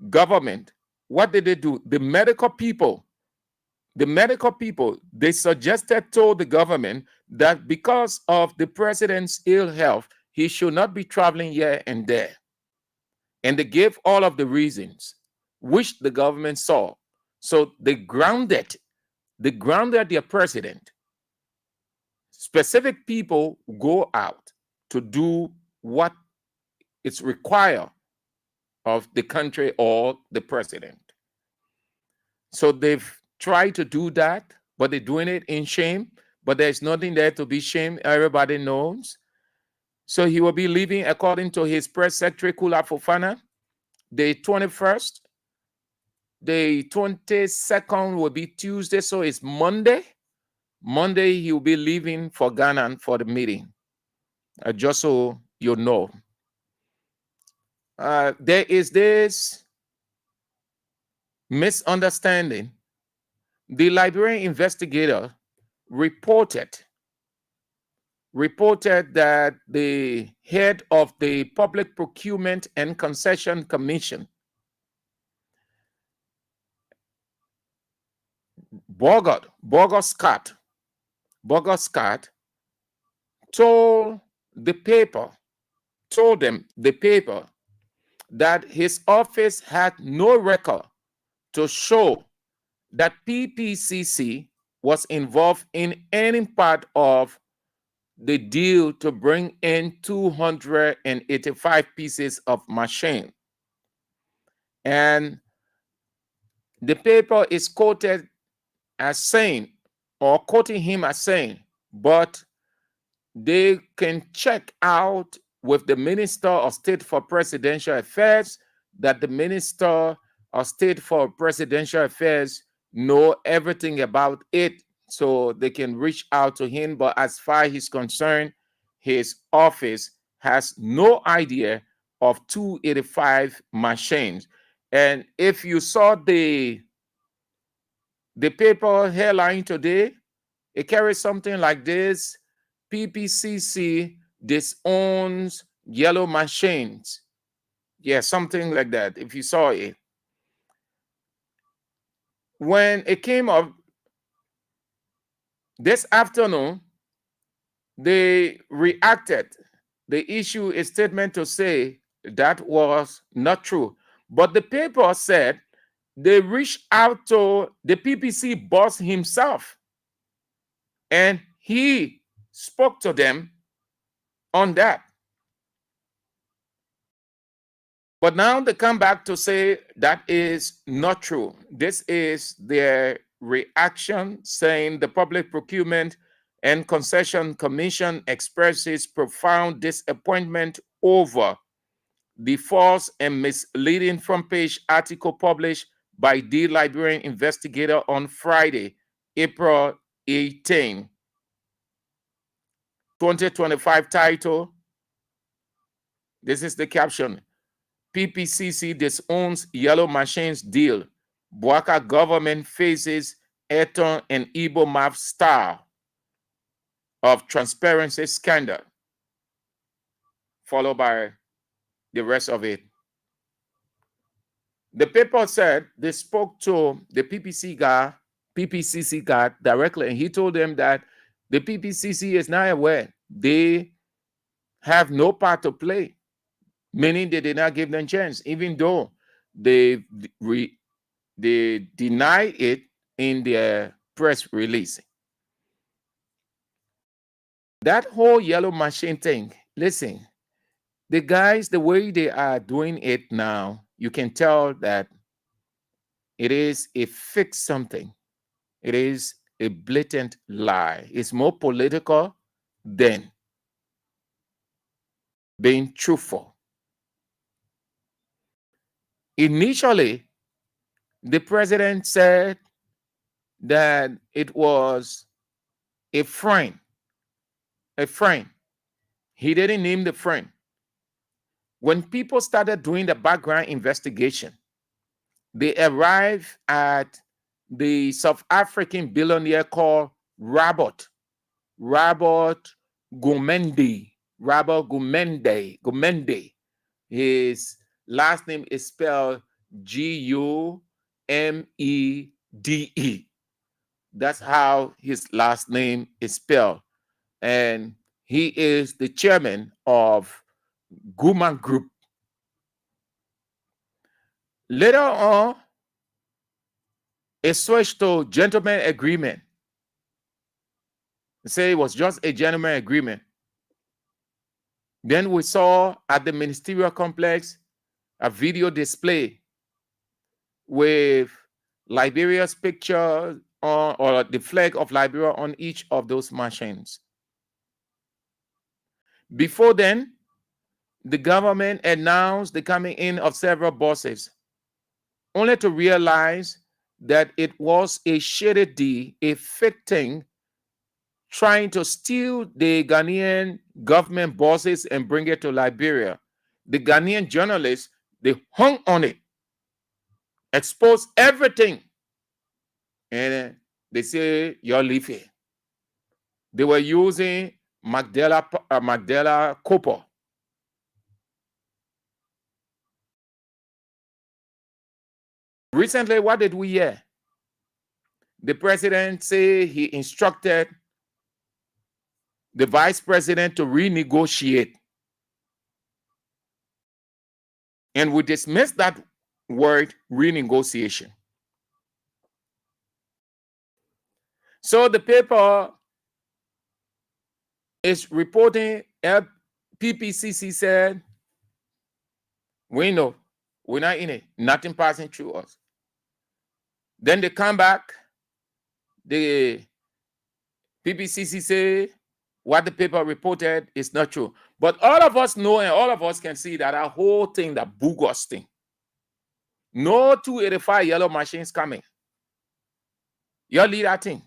government, what did they do? The medical people, they told the government that because of the president's ill health, he should not be traveling here and there. And they gave all of the reasons, which the government saw. So they grounded their president. Specific people go out to do what is required of the country or the president. So they've tried to do that, but they're doing it in shame. But there's nothing there to be shamed. Everybody knows. So he will be leaving, according to his press secretary, Kula Fofana, the 21st. The 22nd will be Tuesday, so it's Monday. Monday, he will be leaving for Ghana for the meeting. Just so you know. There is this misunderstanding. The Liberian investigator reported that the head of the Public Procurement and Concession Commission, Borgo Scott, told them the paper that his office had no record to show that PPCC was involved in any part of the deal to bring in 285 pieces of machine. And the paper is quoted as saying, or quoting him as saying, but they can check out with the Minister of State for Presidential Affairs that the Minister of State for Presidential Affairs know everything about it, so they can reach out to him. But as far as he's concerned, his office has no idea of 285 machines. And if you saw the paper headline today, it carries something like this: PPCC disowns yellow machines. Yeah, something like that, if you saw it. When it came up this afternoon, they reacted. They issued a statement to say that was not true. But the paper said they reached out to the PPC boss himself, and he spoke to them on that. But now they come back to say that is not true. This is their reaction, saying the Public Procurement and Concession Commission expresses profound disappointment over the false and misleading front page article published by the Liberian investigator on Friday, April 18, 2025, title. This is the caption: PPCC disowns yellow machines deal. Bwaka government faces Eton and Igbo map star of transparency scandal. Followed by the rest of it. The paper said they spoke to the PPCC guy directly, and he told them that the PPCC is not aware. They have no part to play, meaning they did not give them a chance, even though they denied it in their press release. That whole yellow machine thing, listen, the guys, the way they are doing it now, you can tell that it is a fixed something. It is a blatant lie. It's more political than being truthful. Initially, the president said that it was a friend. A friend. He didn't name the friend. When people started doing the background investigation, they arrived at the South African billionaire called Robert Gumende. Robert Gumende. His last name is spelled Gumede. That's how his last name is spelled. And he is the chairman of Guma Group. Later on, it switched to gentleman agreement. They say it was just a gentleman agreement. Then we saw at the ministerial complex a video display with Liberia's picture on, or the flag of Liberia on each of those machines. Before then, the government announced the coming in of several buses, only to realize that it was a shady deal, a fake thing, trying to steal the Ghanaian government buses and bring it to Liberia. The Ghanaian journalists, they hung on it, exposed everything, and they say, you're leaving. They were using Magdala Copper. Recently, what did we hear? The president say he instructed the vice president to renegotiate. And we dismiss that word, renegotiation. So the paper is reporting, PPCC said, we know, we're not in it, nothing passing through us. Then they come back, the PPCC say what the paper reported is not true. But all of us know and all of us can see that our whole thing, that bogus thing. No 285 yellow machines coming. You lead that thing.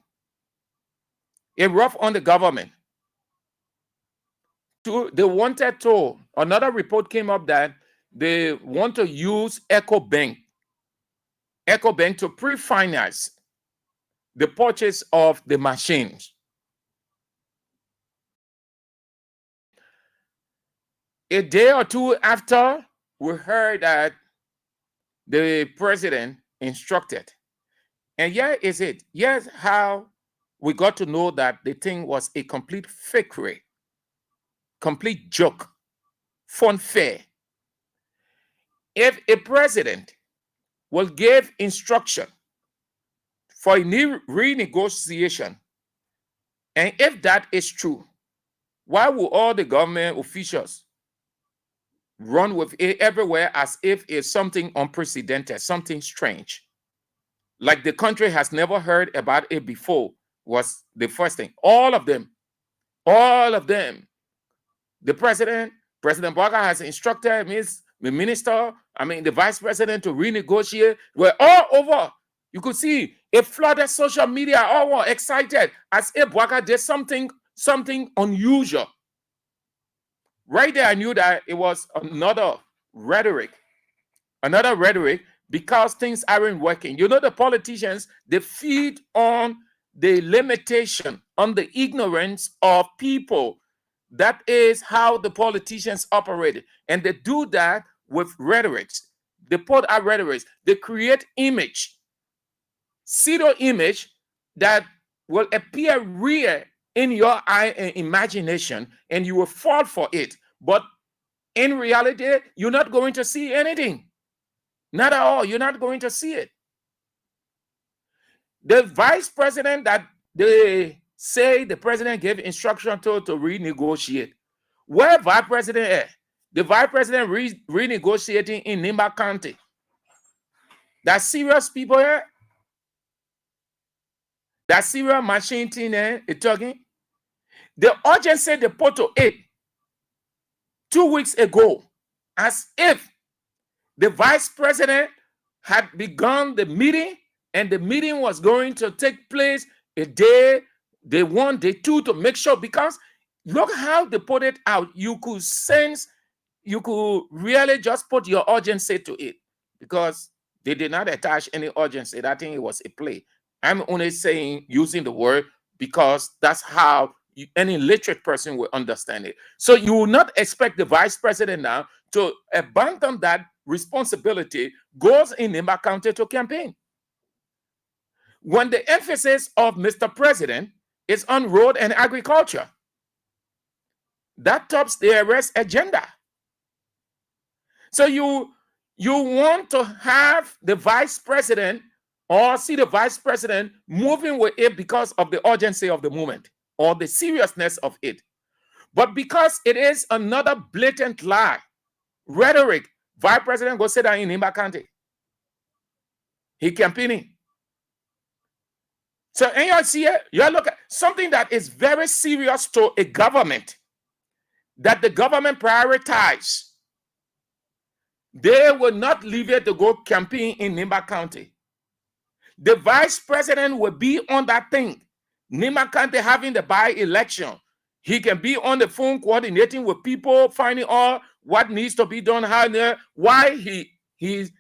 It rough on the government. They wanted to, another report came up that they want to use EcoBank to pre-finance the purchase of the machines. A day or two after, we heard that the president instructed. And here is it. Here's how we got to know that the thing was a complete fakery, complete joke, funfair. If a president will give instruction for a new renegotiation, and if that is true, why will all the government officials run with it everywhere as if it's something unprecedented, something strange? Like the country has never heard about it before was the first thing. All of them. The President Boga has instructed the minister, the vice president to renegotiate. We're all over. You could see it flooded social media, all were excited as if Boga did something unusual. Right there, I knew that it was another rhetoric because things aren't working. You know, the politicians, they feed on the limitation, on the ignorance of people. That is how the politicians operate. And they do that with rhetorics. They put out rhetorics. They create image, pseudo image that will appear real in your eye and imagination, and you will fall for it. But in reality, you're not going to see anything. Not at all. You're not going to see it. The vice president that they say the president gave instruction to renegotiate. Where vice president is? The vice president renegotiating in Nimba County. That's serious people here. That serious machine thing there, it's talking. The urgency they put to it 2 weeks ago, as if The vice president had begun the meeting, and the meeting was going to take place a day 1, day 2, to make sure, because look how they put it out. You could sense, you could really just put your urgency to it, because they did not attach any urgency. I think it was a play. I'm only saying, using the word, because that's how any literate person will understand it. So you will not expect the vice president now to abandon that responsibility, goes in Nimba County to campaign, when the emphasis of Mr. President is on road and agriculture. That tops the arrest agenda. So you want to have the vice president, or see the vice president moving with it because of the urgency of the moment or the seriousness of it. But because it is another blatant lie, rhetoric, vice president go sit down in Nimba County. He campaigning. So, and you see, you look at something that is very serious to a government, that the government prioritize. They will not leave it to go campaign in Nimba County. The vice president will be on that thing. Nimba County having the by-election. He can be on the phone coordinating with people, finding out what needs to be done, how there, why he's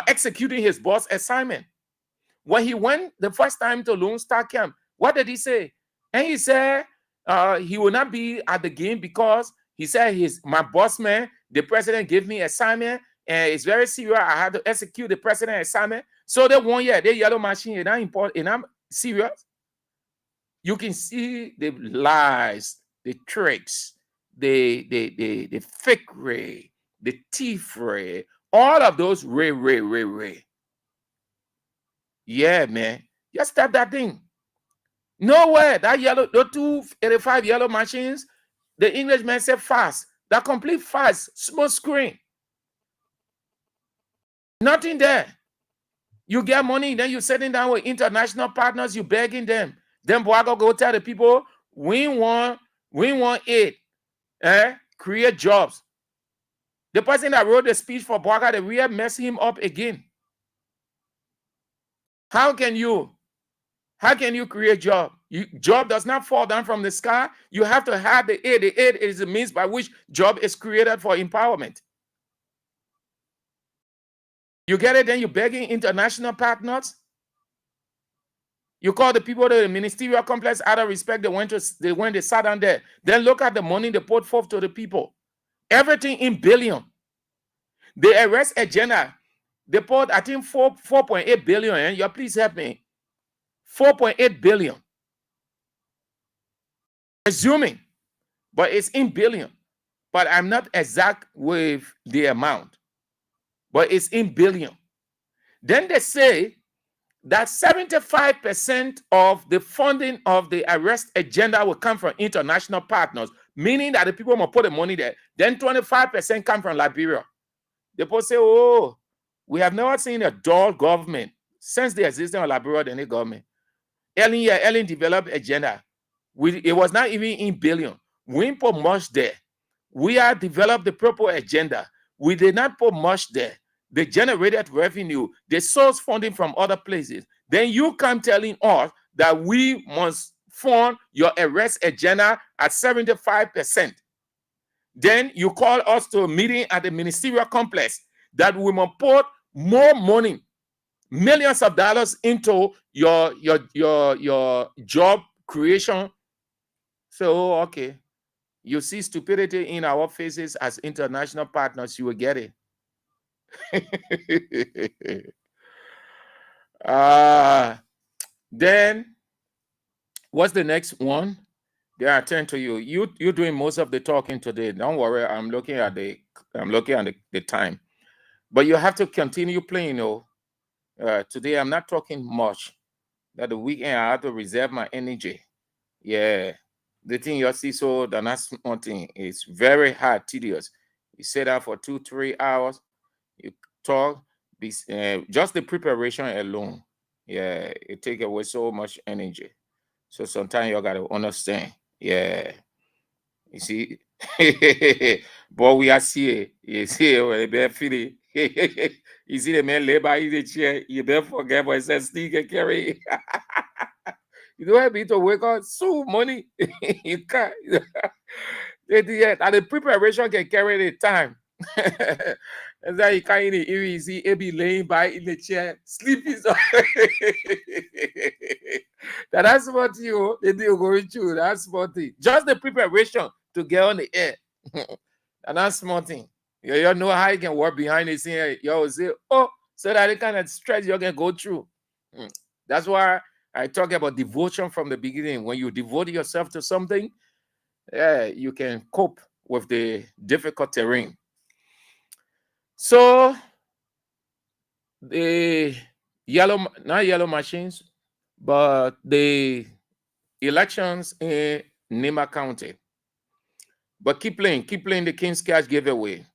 executing his boss assignment. When he went the first time to Lone Star Camp, what did he say? And he said he will not be at the game because he said he's my boss man. The president gave me assignment, and it's very serious. I had to execute the president assignment. So that 1 year, the yellow machine is not important, and I'm serious. You can see the lies, the tricks, the fakery, the thievery, all of those ray. Yeah, man. Just stop that thing. Nowhere. That yellow, the 285 yellow machines, the Englishman said fast. That complete fast, small screen. Nothing there. You get money, then you're sitting down with international partners, you begging them. Then Boago go tell the people, we want it. Create jobs. The person that wrote the speech for Boaga, they really mess him up again. How can you create job? Job does not fall down from the sky. You have to have the aid. The aid is the means by which job is created for empowerment. You get it? Then you're begging international partners. You call the people to the ministerial complex out of respect. They sat down there. Then look at the money they put forth to the people. Everything in billion. The arrest agenda, they put, I think, 4.8 billion. And you please help me. 4.8 billion. Assuming, but it's in billion. But I'm not exact with the amount. But it's in billion. Then they say that 75% of the funding of the arrest agenda will come from international partners, meaning that the people will put the money there. Then 25% come from Liberia. The people say, oh, we have never seen a dull government since the existence of Liberia than the government. Ellen developed agenda. It was not even in billion. We didn't put much there. We have developed the proper agenda. We did not put much there. They generated revenue. They source funding from other places. Then you come telling us that we must fund your arrest agenda at 75%. Then you call us to a meeting at the ministerial complex that we must put more money, millions of dollars into your job creation. So, okay, you see stupidity in our faces as international partners, you will get it. Then what's the next one? They are turn to you. You're doing most of the talking today. Don't worry. I'm looking at the time, but you have to continue playing. Today I'm not talking much. That the weekend I have to reserve my energy. Yeah, the thing you see, so the next one thing is very hard, tedious. You sit down for 2-3 hours. You talk, just the preparation alone, yeah, it takes away so much energy. So sometimes you gotta understand, yeah. You see, But we are here. You see, we be feeling. You see the man lay by the chair. You better forget what it says. Sneak and carry. You don't have to wake up. So money. You can't. And the preparation can carry the time. And then you can't even see it be laying by in the chair, sleeping. That's what you they do going through. That's small thing. Just the preparation to get on the air. And that's small thing. You know how you can work behind the scene. You always say, oh, so that the kind of stress you can go through. That's why I talk about devotion from the beginning. When you devote yourself to something, you can cope with the difficult terrain. So the not yellow machines, but the elections in Nimba County. But keep playing the King's Cash giveaway.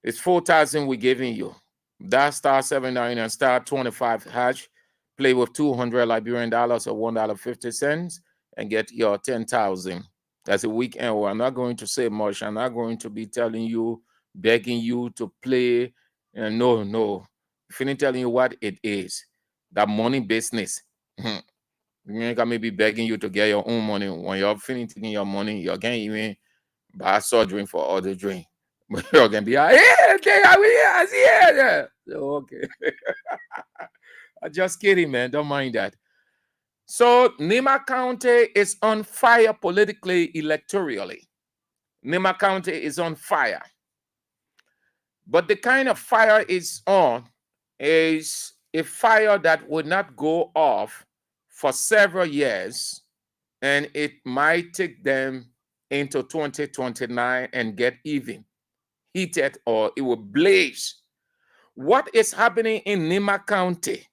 It's 4,000 we're giving you. That *79 and *25 hash. Play with 200 Liberian dollars or $1.50 and get your 10,000. That's a weekend. Well, I'm not going to say much. I'm not going to be telling you, begging you to play. No. Finish telling you what it is. That money business. You can maybe begging you to get your own money. When you're finished taking your money, you can't even buy soft drink for other drink. But you're gonna be like, yeah. So, okay. I'm just kidding, man. Don't mind that. So Nimba County is on fire politically, electorally. Nimba County is on fire. But the kind of fire it's on is a fire that would not go off for several years, and it might take them into 2029 and get even heated, or it will blaze. What is happening in Nimba County?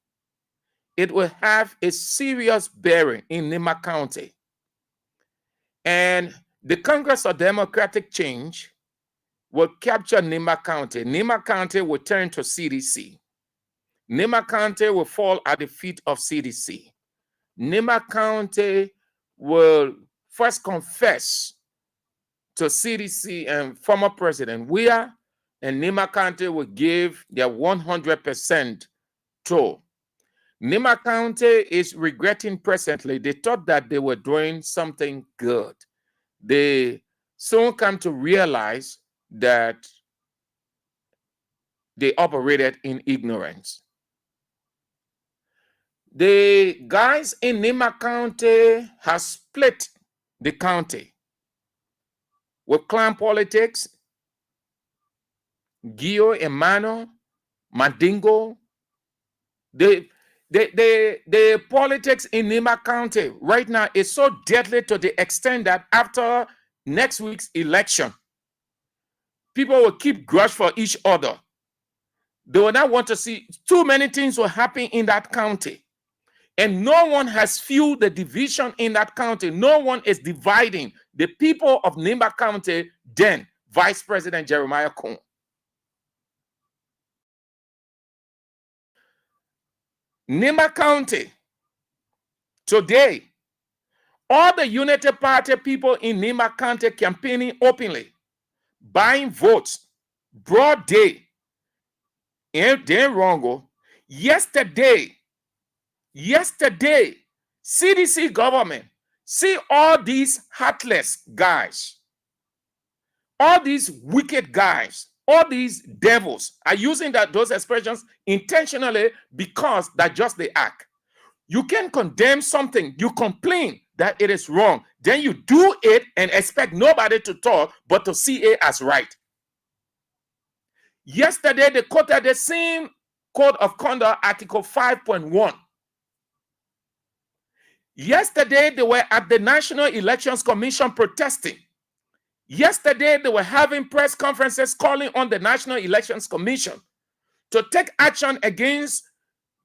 It will have a serious bearing in Nimba County. And the Congress of Democratic Change will capture Nimba County. Nimba County will turn to CDC. Nimba County will fall at the feet of CDC. Nimba County will first confess to CDC and former President Weah, and Nimba County will give their 100% to. Nimba County is regretting presently. They thought that they were doing something good. They soon come to realize that they operated in ignorance. The guys in Nimba County have split the county with clan politics, Gio, Emmanuel, Mandingo. The politics in Nimba County right now is so deadly to the extent that after next week's election, people will keep grudge for each other. They will not want to see too many things will happen in that county. And no one has fueled the division in that county. No one is dividing the people of Nimba County than Vice President Jeremiah Cohn. Nimba County, today, all the United Party people in Nimba County campaigning openly, buying votes, broad day. And then wrong. Yesterday, CDC government, see all these heartless guys, all these wicked guys, all these devils are using those expressions intentionally because that's just the act. You can condemn something, you complain that it is wrong, then you do it and expect nobody to talk but to see it as right. Yesterday, they quoted the same Code of Conduct, Article 5.1. Yesterday, they were at the National Elections Commission protesting. Yesterday, they were having press conferences calling on the National Elections Commission to take action against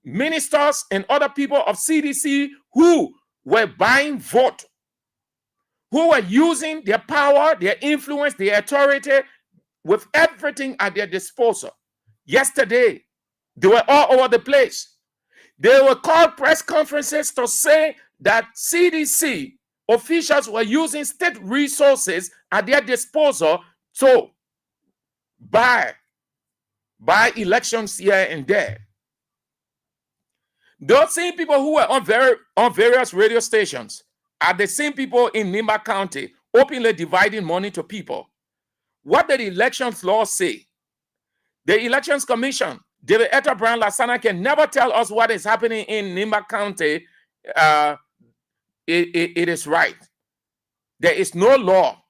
ministers and other people of CDC who were buying vote, who were using their power, their influence, their authority with everything at their disposal. Yesterday, they were all over the place. They were called press conferences to say that CDC officials were using state resources at their disposal to by elections here and there. Those same people who were on various radio stations are the same people in Nimba County openly dividing money to people. What did the elections law say? The Elections Commission, David Etta Brown Lasana, can never tell us what is happening in Nimba County. It is right. There is no law.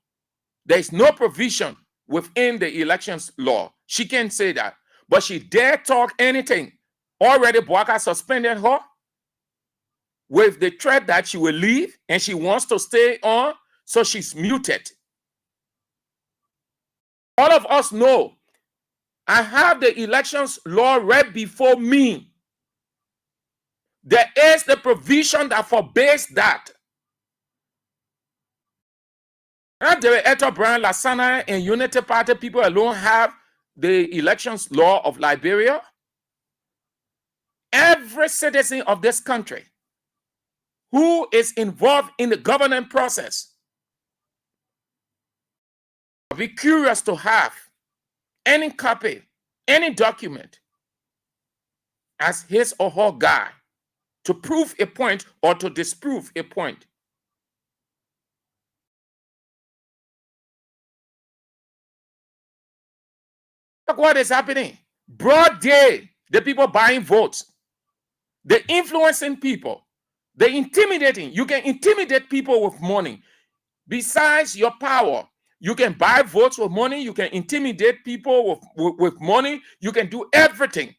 There is no provision within the elections law. She can't say that. But she dare talk anything. Already Boaka suspended her with the threat that she will leave and she wants to stay on, so she's muted. All of us know I have the elections law right before me. There is the provision that forbids that. Not the Eto Brown, Lasana, and Unity Party people alone have the elections law of Liberia. Every citizen of this country who is involved in the governing process will be curious to have any copy, any document as his or her guide to prove a point or to disprove a point. Look what is happening. Broad day, the people buying votes, the influencing people, the intimidating. You can intimidate people with money. Besides your power, you can buy votes with money. You can intimidate people with money. You can do everything.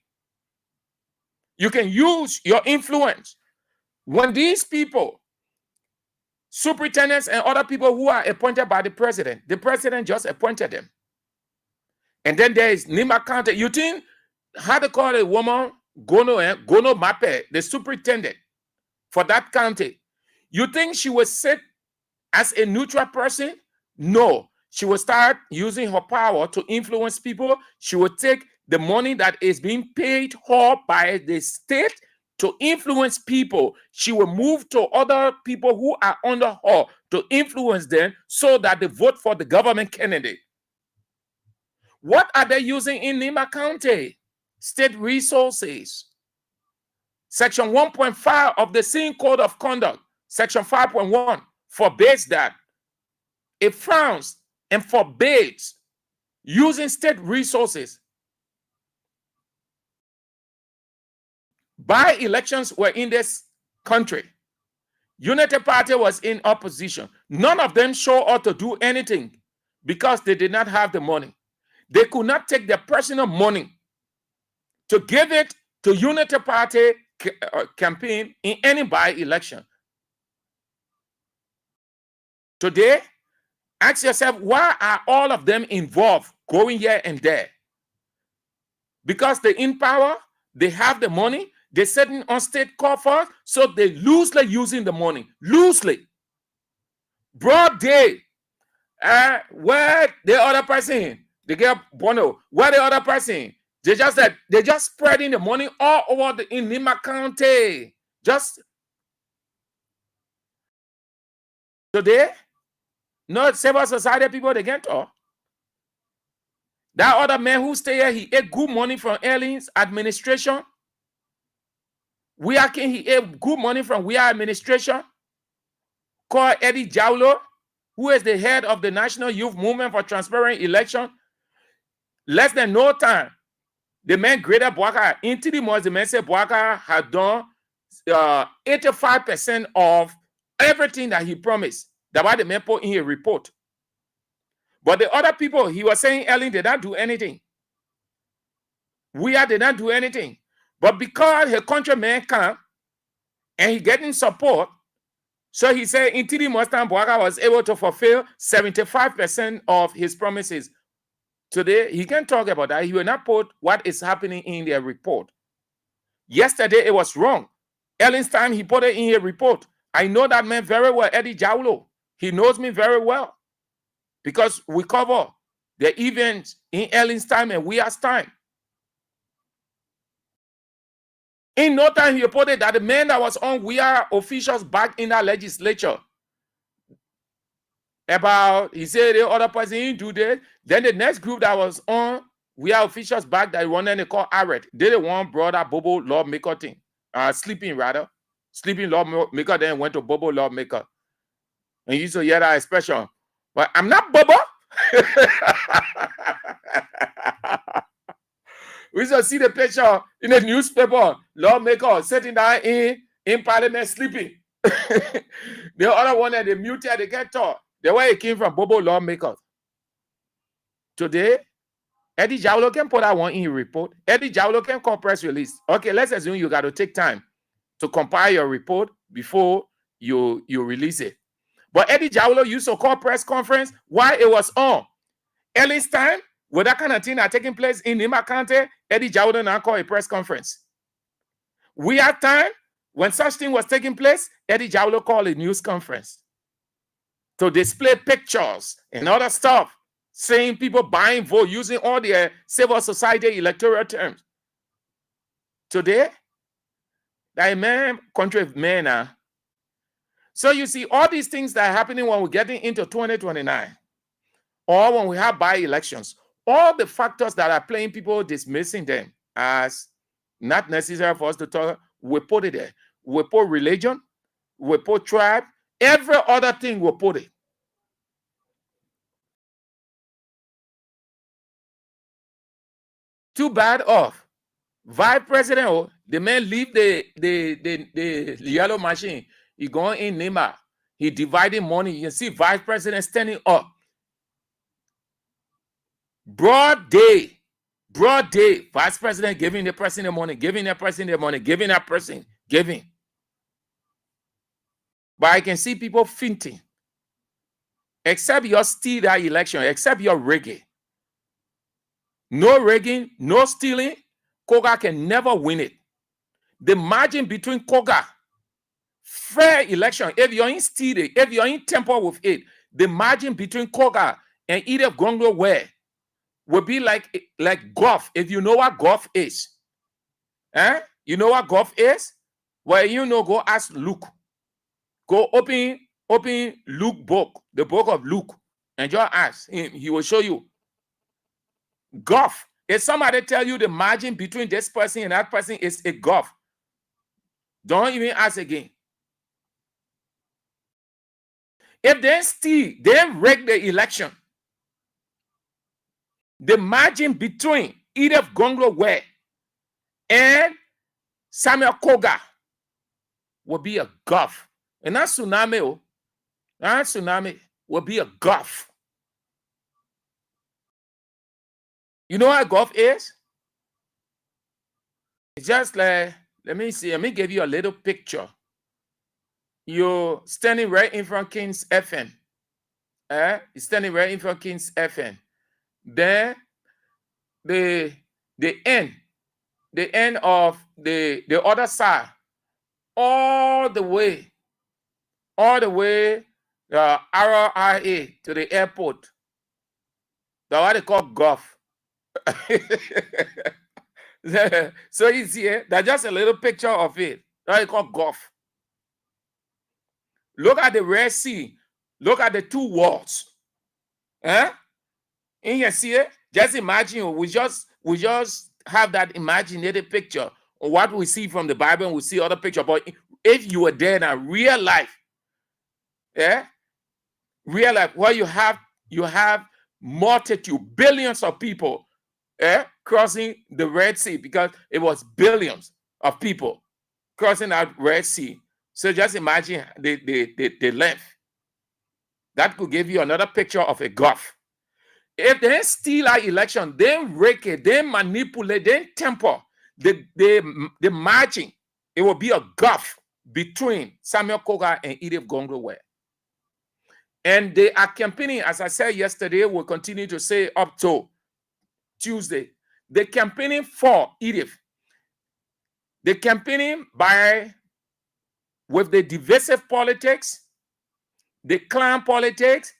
You can use your influence. When these people, superintendents and other people who are appointed by the president just appointed them. And then there is Nimba County. You think how to call a woman Gono Mape, the superintendent for that county? You think she will sit as a neutral person? No. She will start using her power to influence people. She will take the money that is being paid her by the state to influence people. She will move to other people who are under her to influence them so that they vote for the government candidate. What are they using in Nimba County? State resources. Section 1.5 of the Sin Code of Conduct, Section 5.1, forbids that. It frowns and forbids using state resources. By-elections were in this country. Unity Party was in opposition. None of them showed up to do anything because they did not have the money. They could not take their personal money to give it to Unity Party campaign in any by-election. Today, ask yourself, why are all of them involved going here and there? Because they're in power, they have the money, they're sitting on state coffers, so they loosely using the money. Loosely. Broad day. Where the other person? They get Bono. Where the other person? They just said they're just spreading the money all over in Nimba County. Just today, no civil society people they get talk. That other man who stay here, he ate good money from Erling's administration. He ate good money from we administration. Called Eddie Jaulo, who is the head of the National Youth Movement for Transparent Election. Less than no time, the man greater Boaka, into the months, the man said Boaka had done 85% of everything that he promised. That's why the man put in a report. But the other people, he was saying Erling did not do anything. We did not do anything. But because her countryman come and he getting support, so he said in Tidi Mustang Boaka was able to fulfill 75% of his promises. Today, he can talk about that. He will not put what is happening in their report. Yesterday, it was wrong. Erling's time, he put it in a report. I know that man very well, Eddie Jaulo. He knows me very well because we cover the events in Erling's time and we are time. In no time, he reported that the man that was on, we are officials back in our legislature. about, he said the other person didn't do that. Then the next group that was on, we have officials back that one, they call Arrett. They the one brought up Bobo lawmaker thing. Sleeping lawmaker, then went to Bobo lawmaker. And you used to hear that expression. But I'm not Bobo. We used to see the picture in the newspaper, lawmaker sitting down in parliament sleeping. The other one that they muted, they get taught. The way it came from Bobo lawmakers. Today, Eddie Jaulo can put that one in your report. Eddie Jaulo can call press release. Okay, let's assume you got to take time to compile your report before you release it. But Eddie Jaulo used to call press conference while it was on. Early's time, with that kind of thing that taking place in Nimba County, Eddie Jaulo now call a press conference. We had time, when such thing was taking place, Eddie Jaulo called a news conference to display pictures and other stuff, saying people buying vote using all their civil society electoral terms. Today, that man, country of man now. So you see, all these things that are happening when we're getting into 2029, or when we have by-elections, all the factors that are playing, people dismissing them as not necessary for us to talk, we put it there. We put religion, we put tribe, every other thing we put it. Too bad off. Vice President, the man leave the yellow machine. He going in Nimba. He dividing money. You see Vice President standing up. Broad day. Vice President giving the person the money, giving that person the money, giving that person, giving. But I can see people fainting. Except you steal that election, except you're rigging. No rigging, no stealing, Koga can never win it. The margin between Koga, fair election, if you're in stealing, if you're in temper with it, the margin between Koga and Edith Gonglo where will be like golf. If you know what golf is. You know what golf is? Well, you know, go ask Luke. Go open Luke book, the book of Luke, and just ask him. He will show you. Golf. If somebody tell you the margin between this person and that person is a golf, don't even ask again. If they steal, they rig the election. The margin between Edith Gonglo Ware and Samuel Koga will be a gulf. And that tsunami will be a gulf. You know what a gulf is? It's just like, let me give you a little picture. You're standing right in front of King's FM. You're standing right in front of King's FM. Then the end of the other side, all the way RIA to the airport. That's what they call Gulf. So you see, that's just a little picture of it. That's what they call Gulf. Look at the Red Sea. Look at the two walls. And you see it? Just imagine, we just have that imaginative picture of what we see from the Bible, and we see other picture. But if you were there in real life, real life, where you have multitude, billions of people crossing the Red Sea, because it was billions of people crossing that Red Sea. So just imagine the length. That could give you another picture of a gulf. If they steal our election, they rake it, they manipulate, they temper the margin, it will be a gulf between Samuel Koga and Edith Gonglo Ware. And they are campaigning, as I said yesterday, we'll continue to say up to Tuesday. They're campaigning for Edith. They're campaigning with the divisive politics, the clan politics,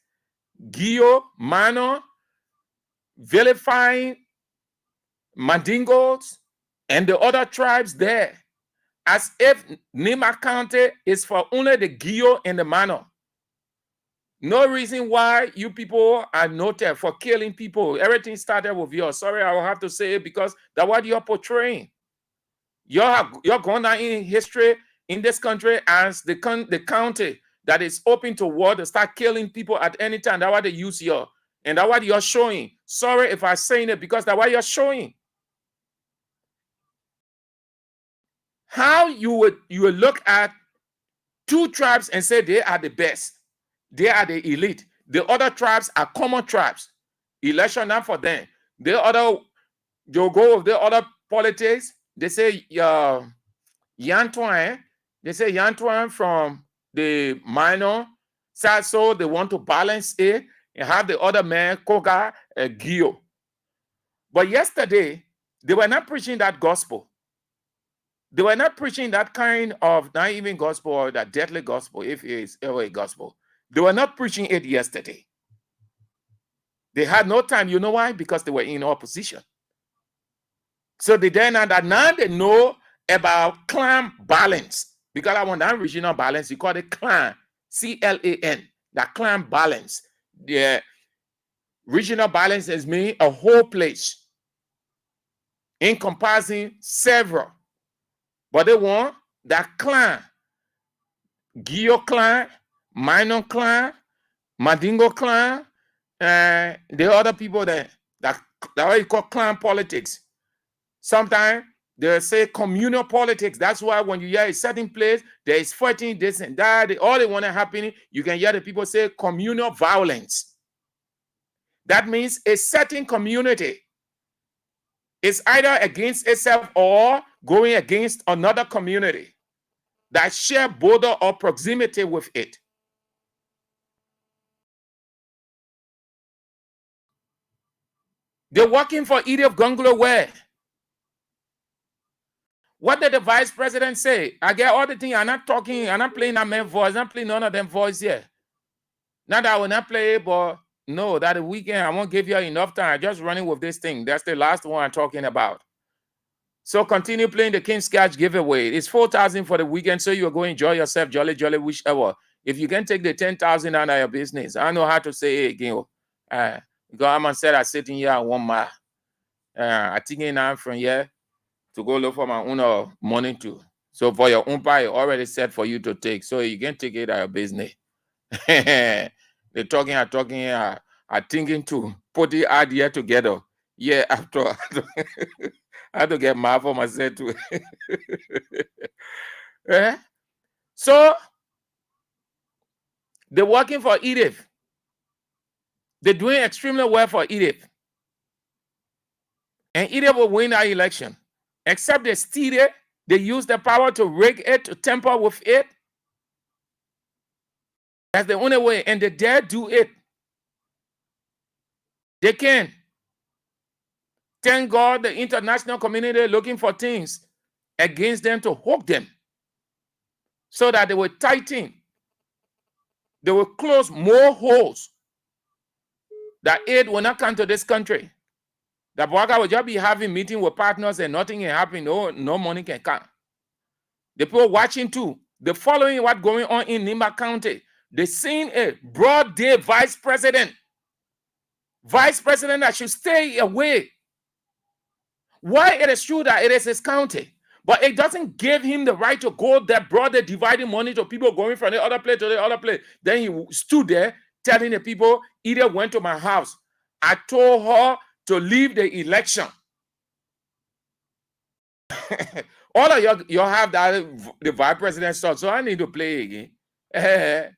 Gio, Mano, vilifying Mandingos and the other tribes there, as if Nimba County is for only the Gio and the Mano. No reason why you people are noted for killing people. Everything started with you. Sorry, I will have to say it because that's what you're portraying. You're going down in history in this country as the county that is open to war to start killing people at any time. That's what they use you. And that's what you're showing. Sorry if I'm saying it because that's what you're showing. How you would look at two tribes and say they are the best. They are the elite. The other tribes are common tribes. Election not for them. You go with the other politics. They say Yantuan. They say Yantuan from the minor side, so they want to balance it and have the other man Koga Gio. But yesterday they were not preaching that gospel. They were not preaching that kind of not even gospel or that deadly gospel, if it is ever a gospel. They were not preaching it yesterday. They had no time. You know why? Because they were in opposition. So they then now they know about clan balance. Because I want that regional balance, you call it clan, C-L-A-N, that clan balance. The regional balance is mean a whole place encompassing several. But they want that clan, Gio clan, Minor clan, Mandingo clan, and the other people that what you call clan politics. Sometimes they say communal politics. That's why when you hear a certain place, there is fighting, this and that, all they want to happen, you can hear the people say communal violence. That means a certain community is either against itself or going against another community that share border or proximity with it. They're working for Edith Gunglo where? What did the vice president say? I get all the things. I'm not talking, I'm not playing that man's voice. I'm not playing none of them voice here. Not that I will not play, but no, that the weekend I won't give you enough time. I'm just running with this thing. That's the last one I'm talking about. So continue playing the King's Catch giveaway. It's 4,000 for the weekend, so you're going to enjoy yourself, jolly, whichever. If you can take the 10,000 out of your business, I don't know how to say it again. Because I'm said I sitting here at 1 mile. I think I'm from here to go look for my own money too. So for your own pie, already set for you to take. So you can take it out of your business. They're talking, are thinking to put the idea together. Yeah, after I have to get mad for myself too. So they're working for Edith. They're doing extremely well for Edith. And Edith will win our election. Except they steal it, they use the power to rig it, to tamper with it. That's the only way, and they dare do it. They can. Thank God the international community looking for things against them to hook them so that they will tighten. They will close more holes that aid will not come to this country. The Bwaga will just be having meeting with partners and nothing can happen. No money can come. The people watching too, they're following what's going on in Nimba County. They're seeing a broad day vice president that should stay away. Why? It is true that it is his county, but it doesn't give him the right to go there, brought the dividing money to people going from the other place to the other place. Then he stood there telling the people, Edith went to my house. I told her to leave the election. All of y'all have that the vice president stuff, so I need to play again.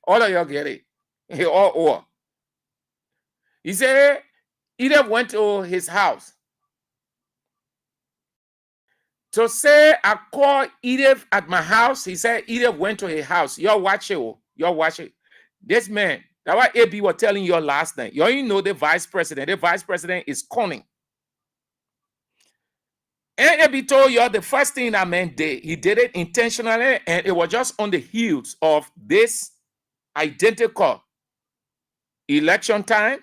All of y'all get it. He said Edith went to his house. To say I call Edith at my house, he said Edith went to his house. Y'all watch it. Y'all watch it. This man, that's what AB was telling you last night. You know the vice president. The vice president is cunning. And AB told you the first thing that man did, he did it intentionally, and it was just on the heels of this identical election time.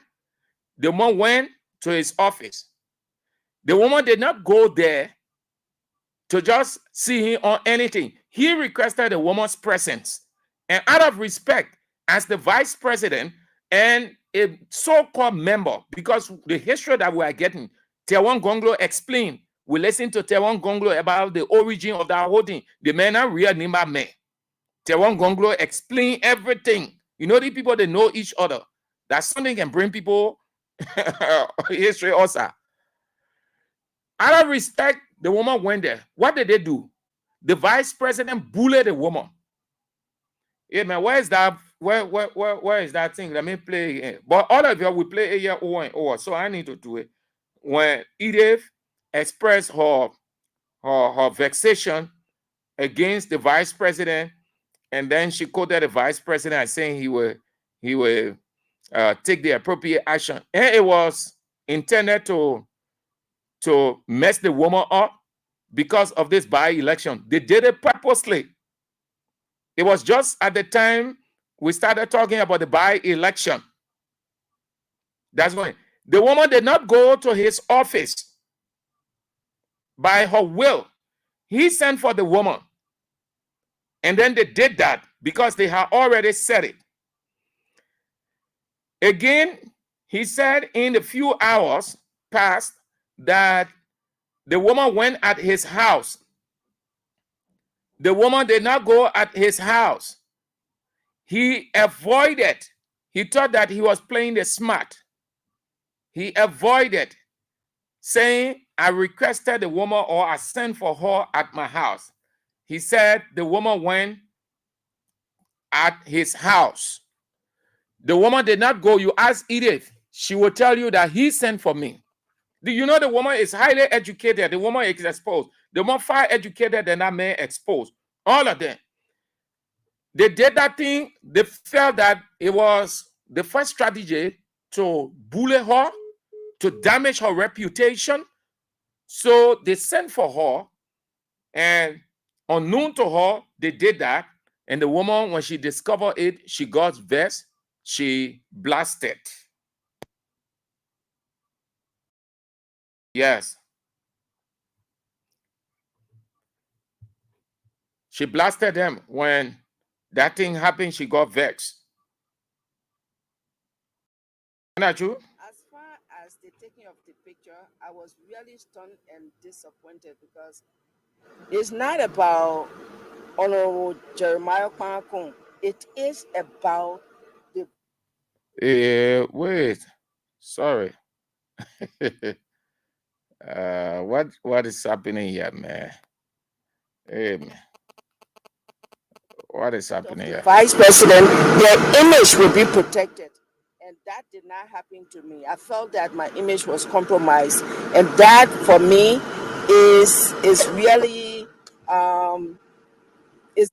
The woman went to his office. The woman did not go there to just see him on anything. He requested the woman's presence. And out of respect, as the vice president, and a so-called member, because the history that we are getting, Tewan Gonglo explained. We listen to Tewan Gonglo about the origin of that whole thing. The men are real Nimba men. Tewan Gonglo explain everything. You know, the people, they know each other. That something can bring people history also. Out of respect, the woman went there. What did they do? The vice president bullied the woman. Hey man, where is that? Where is that thing? Let me play again. But all of you will play a year over and over. So I need to do it. When Edith expressed her vexation against the vice president, and then she quoted the vice president as saying he will take the appropriate action. And it was intended to mess the woman up because of this by-election. They did it purposely. It was just at the time we started talking about the by-election. That's when the woman did not go to his office by her will. He sent for the woman. And then they did that because they had already said it. Again, he said in a few hours past that the woman went at his house. The woman did not go at his house. He avoided. He thought that he was playing the smart. He avoided saying, I requested the woman or I sent for her at my house. He said the woman went at his house. The woman did not go. You ask Edith, she will tell you that he sent for me. Do you know the woman is highly educated? The woman is exposed. The woman far educated than that man exposed. All of them. They did that thing. They felt that it was the first strategy to bully her, to damage her reputation. So they sent for her, and unknown to her, they did that. And the woman, when she discovered it, she got vexed. She blasted. Yes. She blasted them. When that thing happened, she got vexed. Isn't that true? As far as the taking of the picture, I was really stunned and disappointed because it's not about Honorable Jeremiah Kwankun. It is about the. Wait. Sorry. What is happening here, man? Hey, man. What is happening here? Vice President, their image will be protected. And that did not happen to me. I felt that my image was compromised. And that for me is really is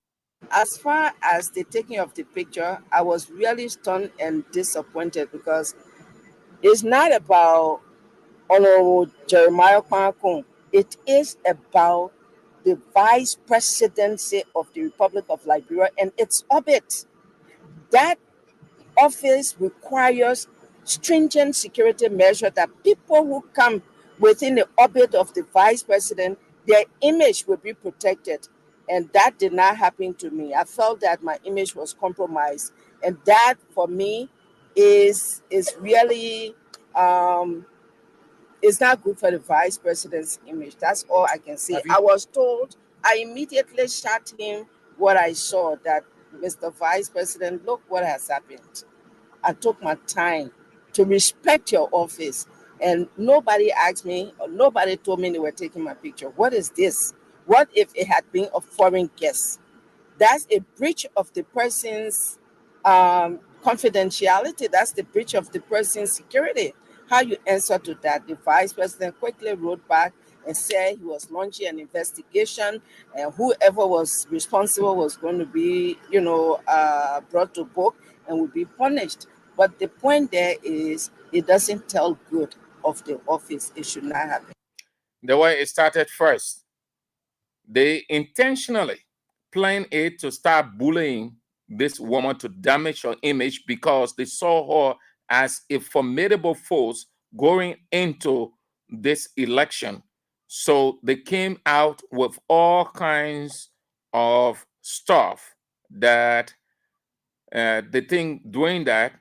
as far as the taking of the picture, I was really stunned and disappointed because it's not about Honorable Jeremiah Kwankun. It is about the vice presidency of the Republic of Liberia and its orbit. That office requires stringent security measures that people who come within the orbit of the vice president, their image will be protected. And that did not happen to me. I felt that my image was compromised. And that for me is really it's not good for the vice president's image. That's all I can say. I was told, I immediately shot him what I saw, that Mr. Vice President, look what has happened. I took my time to respect your office, and nobody asked me, or nobody told me they were taking my picture. What is this? What if it had been a foreign guest? That's a breach of the person's confidentiality. That's the breach of the person's security. How you answer to that? The vice president quickly wrote back and said he was launching an investigation, and whoever was responsible was going to be, brought to book and would be punished. But the point there is, it doesn't tell good of the office. It should not happen. The way it started first, they intentionally planned it to start bullying this woman to damage her image because they saw her as a formidable force going into this election. So they came out with all kinds of stuff that the thing doing that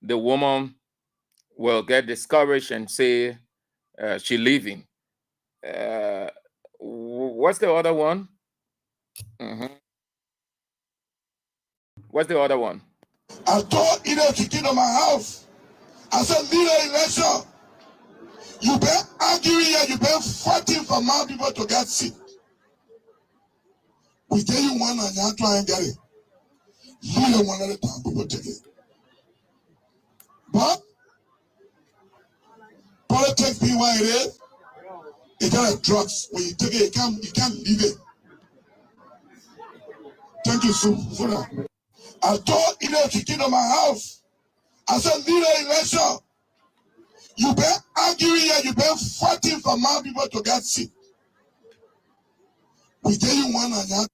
the woman will get discouraged and say she leaving. What's the other one? What's the other one? I told Ida to get on my house. I said, leader election. You been arguing here, you been fighting for my people to get seat. We tell you one and you try and get it. Leader one at a time, people take it. But politics be what it is. It got like drugs. When you take it, you can't leave it. Thank you so for that. I told Ida to get on my house. I said, leader election. You been arguing here, you been fighting for my people to get seat. We tell you one and you.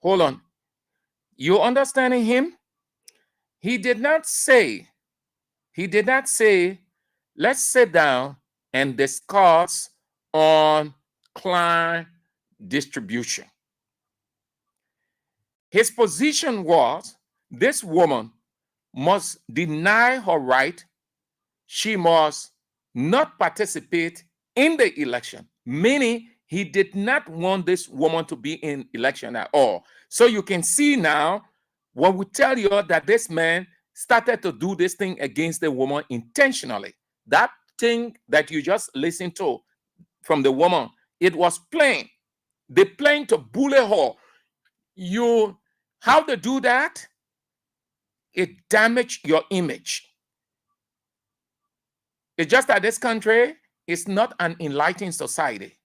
Hold on. You understanding him? He did not say, let's sit down and discuss on client distribution. His position was this woman must deny her right. She must not participate in the election, meaning he did not want this woman to be in election at all. So you can see now when we tell you that this man started to do this thing against the woman intentionally. That thing that you just listened to from the woman, it was plain. They planned to bully her. How to do that? It damaged your image. It's just that this country is not an enlightened society.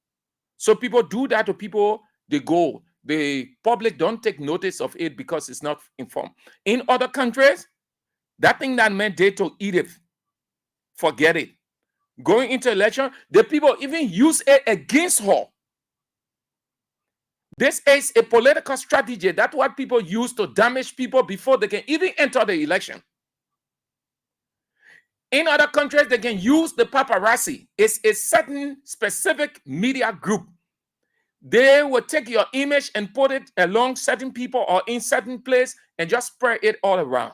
So people do that to people, they go. The public don't take notice of it because it's not informed. In other countries, that thing that man did to Edith, forget it. Going into election, the people even use it against her. This is a political strategy. That's what people use to damage people before they can even enter the election. In other countries, they can use the paparazzi. It's a certain specific media group. They will take your image and put it along certain people or in certain place and just spread it all around.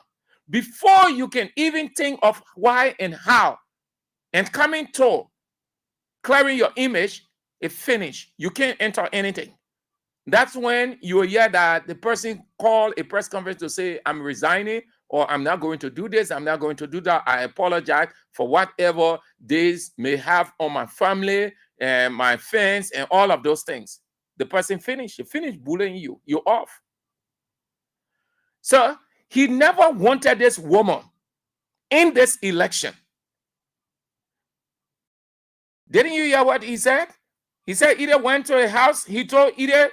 Before you can even think of why and how and coming to clearing your image, it's finished. You can't enter anything. That's when you will hear that the person called a press conference to say, I'm resigning, or I'm not going to do this, I'm not going to do that. I apologize for whatever this may have on my family and my fans and all of those things. The person finished. He finished bullying you. You're off. So he never wanted this woman in this election. Didn't you hear what he said? He said Ida went to a house. He told Ida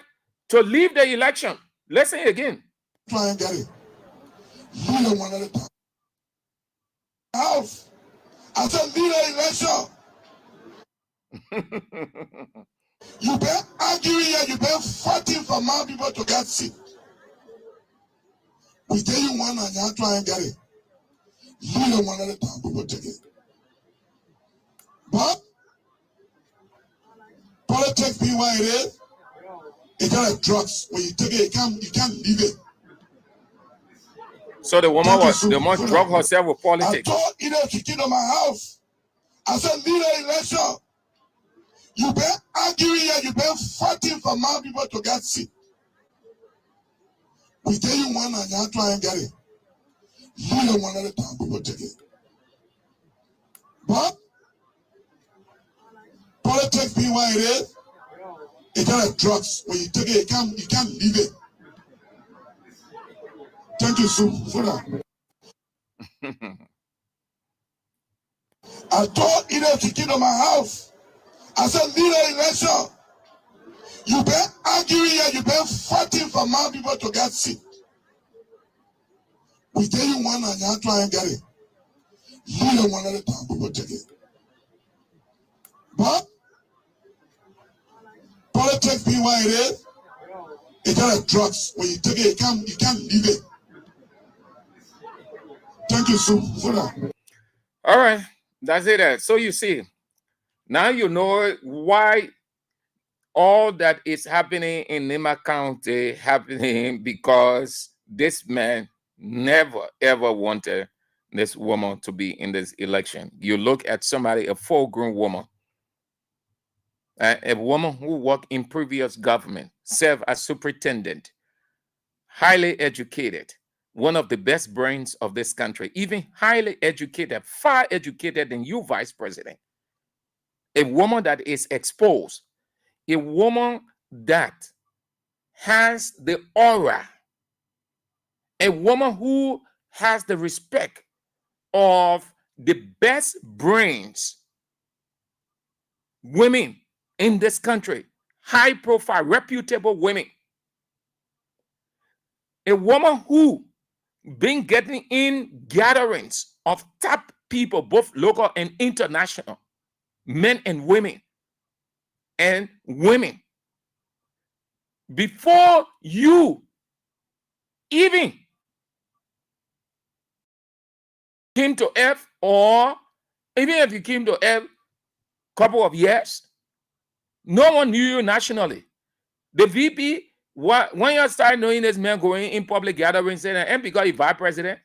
to leave the election. Listen again. Try and get it. Leader one at a time. House. I said, leader election. You been arguing here, you been fighting for my people to get seat. We tell you one and you try and get it. Leader one at a time, people take it. But politics be what it is. It's got like drugs. When you take it, you can't leave it. So the woman drug herself with politics. I told Ida to get on my house. I said, leader election. You been arguing here, you been fighting for my people to get seat. We tell you one and you try and get it. Leader one at a time, people take it. But politics be what it is. It's got like drugs. When you take it, you can't leave it. Thank you so for that. I told Ida to get on my house. I said, leader election. You been arguing here, you been fighting for my people to get seat. We tell you one and you try and get it. Leader one at a time, people take it. But politics be what it is. It's got like drugs. When you take it, you can't leave it. Thank you so for that. All right, that's it. So you see, now you know why all that is happening in Nimba County happening, because this man never ever wanted this woman to be in this election. You look at somebody, a full-grown woman, a woman who worked in previous government, served as superintendent, highly educated, one of the best brains of this country, even highly educated, far educated than you, Vice President. A woman that is exposed, a woman that has the aura, a woman who has the respect of the best brains, women in this country, high profile, reputable women. A woman who been getting in gatherings of top people, both local and international, men and women, and women. Before you even came to F, or even if you came to F a couple of years, no one knew you nationally. The VP, when you start knowing this man going in public gatherings, and because he's vice president,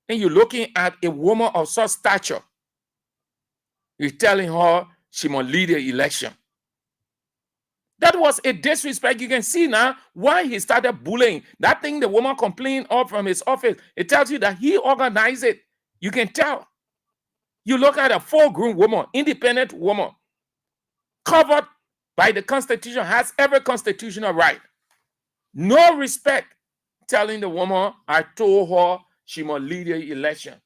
and you're looking at a woman of such stature, you're telling her she must lead the election. That was a disrespect. You can see now why he started bullying. That thing the woman complained of from his office, it tells you that he organized it. You can tell. You look at a full-grown woman, independent woman, covered by the Constitution, has every constitutional right. No respect, telling the woman, I told her she must lead the election.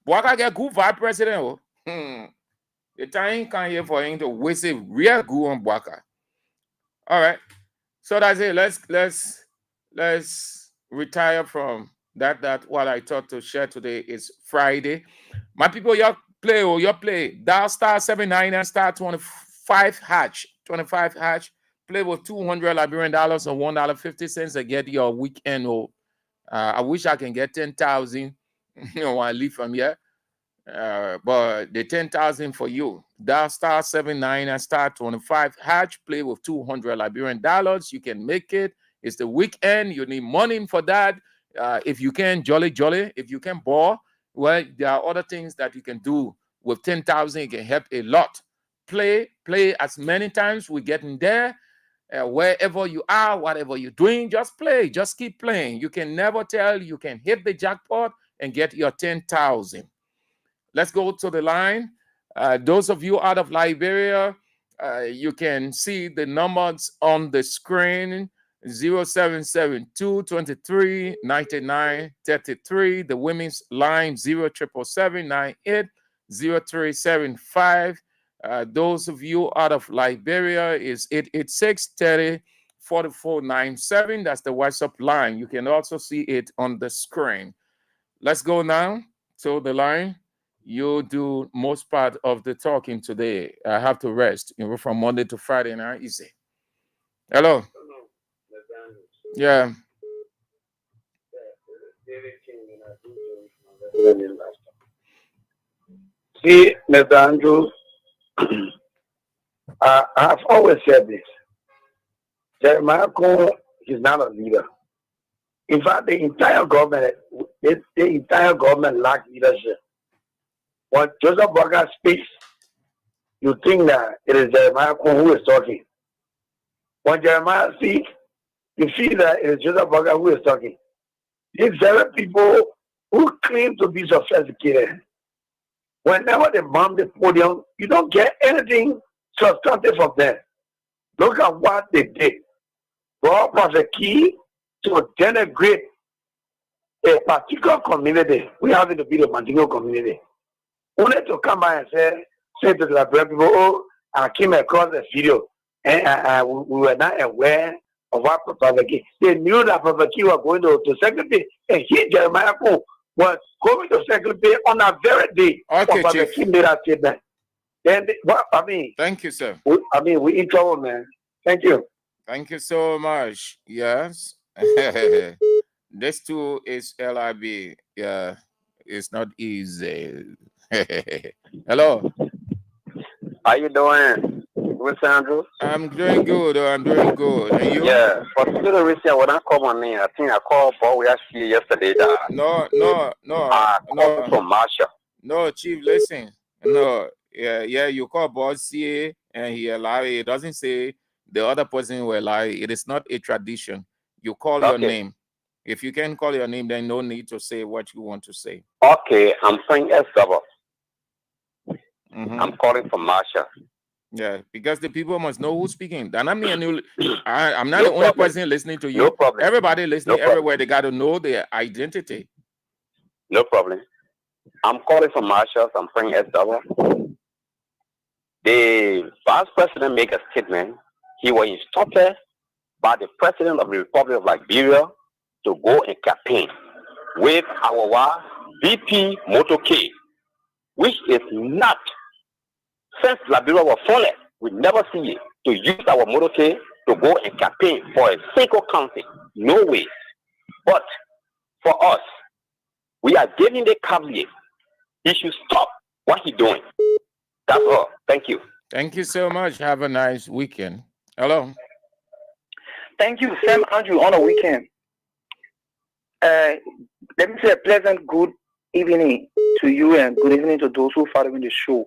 Boaka get good vice president. The time can't here for him to waste it real good on Boaka. All right. So that's it. Let's retire from that. What I thought to share today is Friday. My people, y'all play. Dial star 79 and star 25 hatch. 25 hatch. Play with $200 Liberian dollars or $1.50 to get your weekend. I wish I can get 10,000 when I leave from here. But the 10,000 for you. Dial star 79 and star 25 hatch. Play with $200 Liberian dollars. You can make it. It's the weekend. You need money for that. If you can, jolly. If you can ball, well, there are other things that you can do with 10,000. It can help a lot. Play as many times we get in there. Wherever you are, whatever you're doing, just play. Just keep playing. You can never tell. You can hit the jackpot and get your 10,000. Let's go to the line. Those of you out of Liberia, you can see the numbers on the screen. 0772 23 99 33. The women's line 0777 0375. Those of you out of Liberia is 886 30 4497. That's the WhatsApp line. You can also see it on the screen. Let's go now to the line. You do most part of the talking today. I have to rest. From Monday to Friday now. Easy. Hello. Yeah. See, Mr. Andrew, I've always said this. Jeremiah Cohen is not a leader. In fact, the entire government lacks leadership. When Joseph Boakai speaks, you think that it is Jeremiah Cohen who is talking. When Jeremiah speaks, you feel that it is Joseph Boakai who is talking. These very people who claim to be sophisticated, whenever they bomb the podium, you don't get anything substantive from them. Look at what they did. God was a key to denigrate a particular community. We happen to be the Mandingo community. Only to come by and say to the Liberian people, oh, I came across a video and we were not aware of what Prophet Key. They knew that Prophet Key was going to Secretary, and he, Jeremiah Cohen, was going to Secretary on that very day. Okay, Prophet Key made that statement. Then, thank you, sir. We in trouble, man. Thank you. Thank you so much. Yes. This too is LIB. Yeah, it's not easy. Hello. How you doing? Mr. Andrew? I'm doing good. I'm doing good. And you? Yeah, for the reason when I call my name, I think I called Bob we actually yesterday. No, I called from Marshall. No, Chief, listen. No, yeah, you call boss CA and he allow it. It doesn't say the other person will allow it. It is not a tradition. You call your name. If you can call your name, then no need to say what you want to say. Okay, I'm saying yes, I'm calling from Marshall. Yeah, because the people must know who's speaking. And I'm not the only person listening to you. No problem. Everybody listening everywhere, they got to know their identity. No problem. I'm calling from Marshall. I'm saying yes, The vice president made a statement. He was instructed by the president of the Republic of Liberia to go and campaign with our BP motorcade, which is not, since Liberia was fallen, we never see it, to use our motorcade to go and campaign for a single county. No way. But for us, we are giving the caveat. He should stop what he's doing. That's all. Thank you. Thank you so much. Have a nice weekend. Hello. Thank you, Sam Andrew, on a weekend. Let me say a pleasant good evening to you and good evening to those who following the show.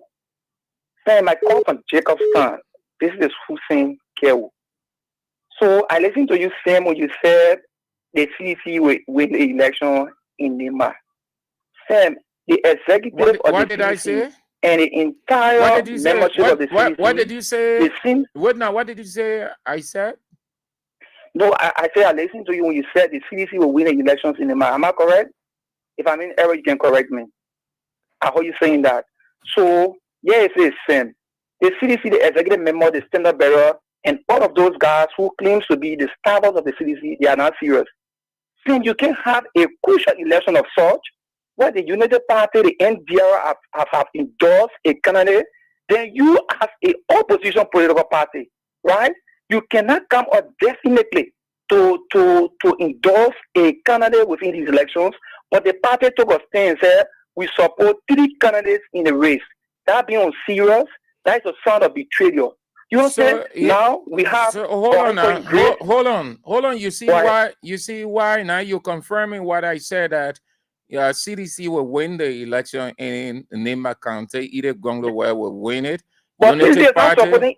Sam, I call from Jacobstown. This is Hussein Kewu. So I listened to you, Sam, when you said the CDC will win the election in Nimba. Sam, the executive of the What did CDC I say? and the entire membership of the CDC. What did you say? What did you say I said? No, I said I listened to you when you said the CDC will win the elections in Nimba. Am I correct? If I'm in error, you can correct me. I heard you saying that. So, yeah, it says Sam. The CDC, the executive member, the standard bearer, and all of those guys who claims to be the starters of the CDC, they are not serious. Sam, you can have a crucial election of such where the United Party, the NDR have endorsed a candidate, then you as an opposition political party, right? You cannot come up definitely to endorse a candidate within these elections, but the party took a stand and said, we support 3 candidates in the race. That being serious, that is a sign of betrayal. You understand? Now we have. So hold on now. Hold on. You see why? You see why now you're confirming what I said that CDC will win the election in Nimba County. Either Gongo will win it. But Unity Party.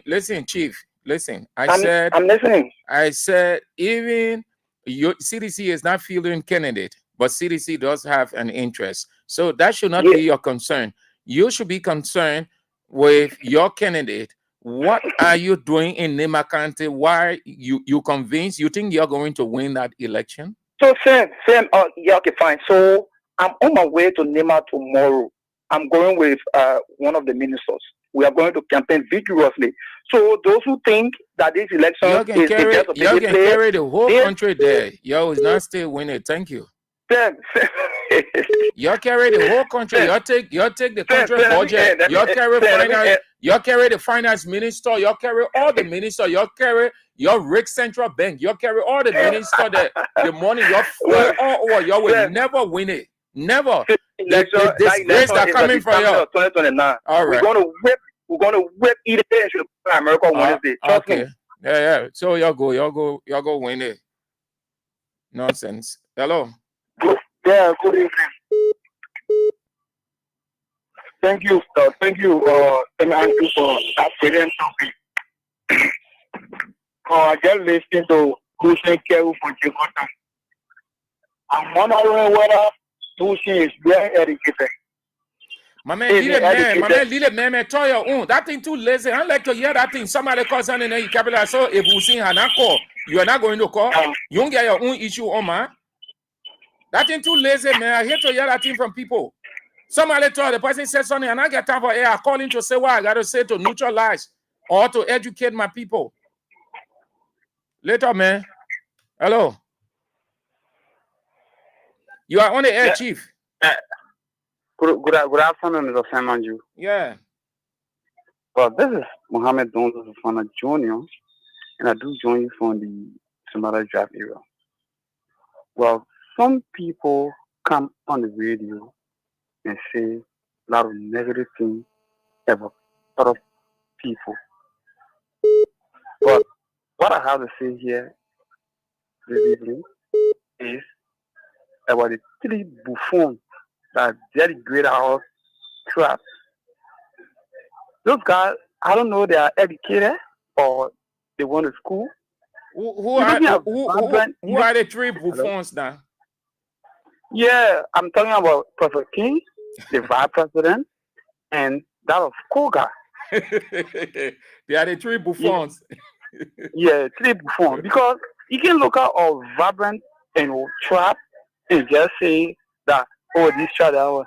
Listen, Chief. Listen. I'm listening. I said even your CDC is not fielding candidate, but CDC does have an interest. So that should not be your concern. You should be concerned with your candidate. What are you doing in Nimba County? Why you convinced you think you're going to win that election? So Sam, yeah, okay, fine. So I'm on my way to Nimba tomorrow. I'm going with one of the ministers. We are going to campaign vigorously. So those who think that this election you can carry the whole country there. Yo, is not still winning. Thank you. Sam. You carry the whole country. You take the country budget. You carry finance. You carry the finance minister. You carry all the minister. You carry your Rick Central Bank. You carry all the minister. The money. You will never win it. Never. This grace that coming from you. 2029. All right. We're gonna whip either America Wednesday. Trust me. Yeah. So you go win it. Nonsense. Hello. Yeah, good evening. Thank you, thank you for that brilliant topic. I just listened to Hussein Kewu from Jakarta. I'm wondering whether Hussein is very educated. My man, little man, try your own. That thing too lazy. I like to hear that thing. Somebody calls and then you capitalize. So if Hussein had not call, you are not going to call. You don't get your own issue on, man. That thing too lazy, man. I hate to hear that thing from people. Somebody told the person said something and I get time for air. I call him to say what I got to say to neutralize or to educate my people. Later, man. Hello. You are on the air, Chief. Good afternoon, Mr. Sam Andrew. Yeah. Well, this is Mohammed Donzo from Junior, and I do join you from the Sumatra Drive area. Well, some people come on the radio and say a lot of negative things about other people what I have to say here this evening is about the three buffoons that denigrate our trap. Those guys, I don't know, they are educated or they went to school. Who are the three buffoons now? Yeah, I'm talking about Prophet King, the vice president, and that of Koga. They are the three buffoons. Yeah, three buffoons. Because you can look at our vibrant trap and just say that, oh, this child, that was.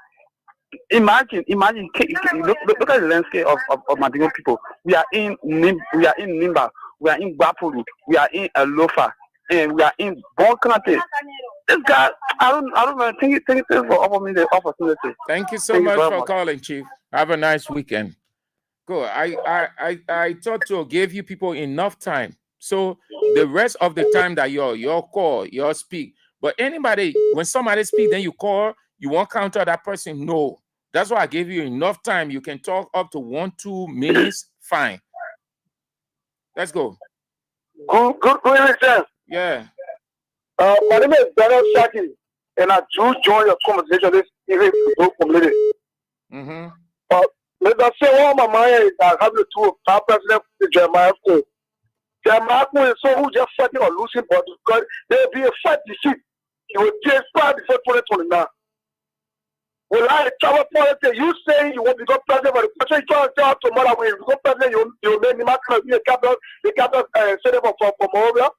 Imagine, look at the landscape of Madigo people. We are in Nimba, we are in Bapuru, we are in Alofa, and we are in Bonkante. This guy, I don't know. Thank you for offering me the opportunity. Thank you so much for calling, Chief. Have a nice weekend. Good. I thought to give you people enough time. So the rest of the time that your call, your speak. But anybody, when somebody speak, then you call, you won't counter that person. No. That's why I gave you enough time. You can talk up to 1-2 minutes. Fine. Let's go. Good evening. Yeah. My name is Daniel Shaki, and I do join your conversation this evening with community. Mr. Say, one of my mind is that having to our president, Jeremiah Kuhn. Jeremiah Kuhn is someone who just fighting or losing, but because there will be a fight defeat, he will take part before 2029. Well, I travel politics. You say you want to become president, but the question you tell tomorrow when you become president, you make Nimba be a capital senator for Morovia.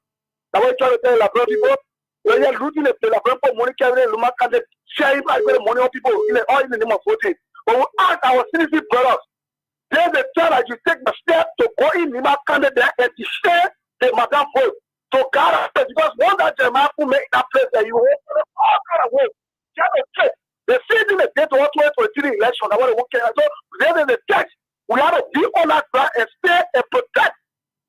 That's what you trying to tell the people. When you're looting the people, money carrying Luma can share money on people all in the name of voting. But we ask our citizen brothers, there's a time that you take the step to go in Nimba candidate and to share the Madame vote. So God, because one that Jeremiah will make that place that you will all kind of way. The same the date of 2023 election, I want to work here. So there's the text. We have to be on that ground and stay and protect.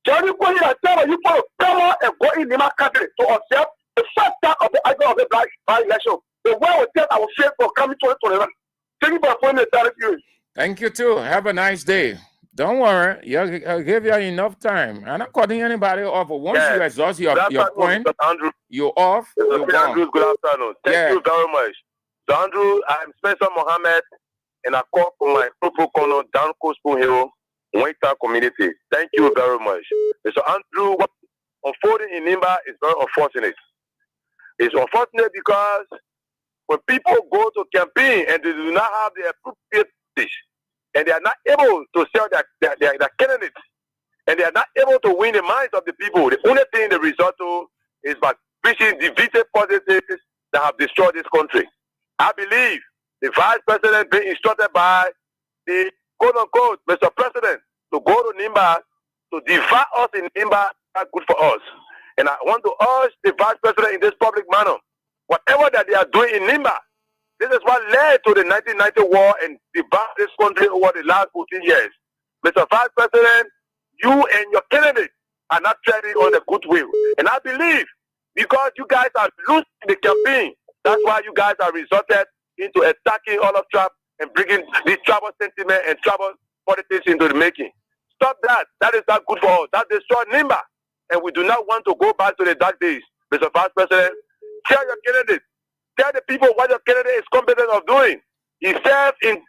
Johnny Boy, I tell you, put a power and go in Nimba candidate to observe the first time of the idea of the black election. The way we take our faith for coming 2021. Thank you for appointing the direct viewing. Thank you too. Have a nice day. Don't worry, I'll give you enough time. I'm not cutting anybody off. Once you exhaust your point, you're off. Mr. Andrews, good afternoon. Thank you very much. So Andrew, I'm Spencer Mohammed, and I call from my Propo Corner down Coastal Hill, Winter community. Thank you very much. Mr. Andrew, what unfolding in Nimba is very unfortunate. It's unfortunate because when people go to campaign and they do not have the appropriate message, and they are not able to sell their candidates, and they are not able to win the minds of the people, the only thing they resort to is by preaching divided politics that have destroyed this country. I believe the vice president being instructed by the quote-unquote Mr. President to go to Nimba to divide us in Nimba are good for us. And I want to urge the vice president in this public manner, whatever that they are doing in Nimba, this is what led to the 1990 war and divided this country over the last 14 years. Mr. Vice President, you and your candidate are not treading on the goodwill. And I believe because you guys are losing the campaign, that's why you guys are resorted into attacking all of Trump and bringing this tribal sentiment and tribal politics into the making. Stop that. That is not good for us. That destroyed Nimba. And we do not want to go back to the dark days. Mr. Vice President, tell your candidate, tell the people what your candidate is competent of doing. He served in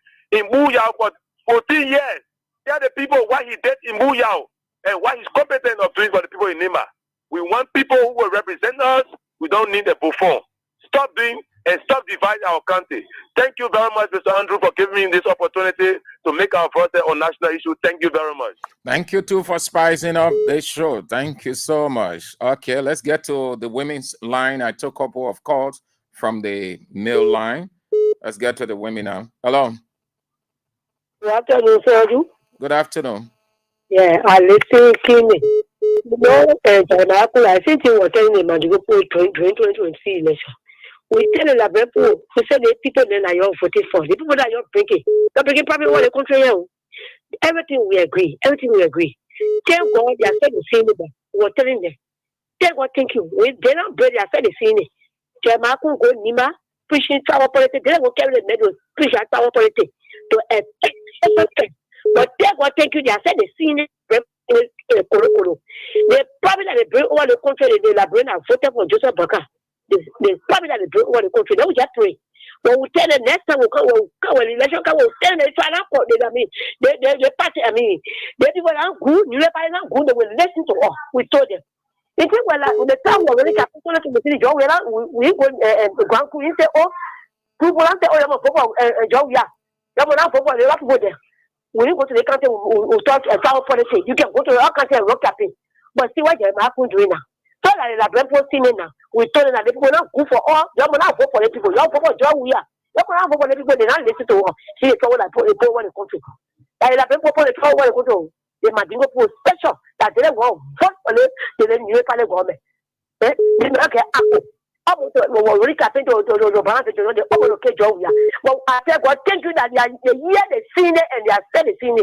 Muyao for 14 years. Tell the people what he did in Muyao and what he's competent of doing for the people in Nimba. We want people who will represent us. We don't need a buffon. Stop doing and stop dividing our country. Thank you very much, Mr. Andrew, for giving me this opportunity to make our voice on national issue. Thank you very much. Thank you, too, for spicing up this show. Thank you so much. Okay, let's get to the women's line. I took a couple of calls from the male line. Let's get to the women now. Hello. Good afternoon, sir. Good afternoon. Yeah, I listen keenly. You know, I think you were telling him to go for 2023 election. We tell the people who said the people then are all voting for. The people that you're bringing probably want the country now. Everything we agree. Tell God they are said the same. We're telling them. Tell God thank you. They're not ready. I said the same. Jeremiah go Nimba preaching power politics. They will carry the medal preaching power politics to but tell God thank you. They are said the same. They probably that they bring over the country, they bring and voted for Joseph Baka. They probably that they bring over the country. They will just pray. When we tell the next time we come, when election come, we'll tell them try not for them. I mean, they party. I mean, they people are good. You never are good. They will listen to us. We told them. They think well, the time when we capture to the city, Joe, we go Grand Queen say, oh, people say, oh, you're for Joe, yeah, you're not for they have to go there. When you go to the country, we talk travel policy. You can go to our country and rock capping. But see what they're doing now. So that is a great thing now. We told them that they will not go for all. They will not vote for the people. They will vote for Joe. We are. They will not vote for the people. They not listen to us. See, they told that they go in the country. That is a great point. They told what they go to. They might go for special. That they don't want vote for them. They don't need to government. They don't get apple. We recap into the balance of the okay job. But I said, God, thank you that they hear the scene and they are still the scene.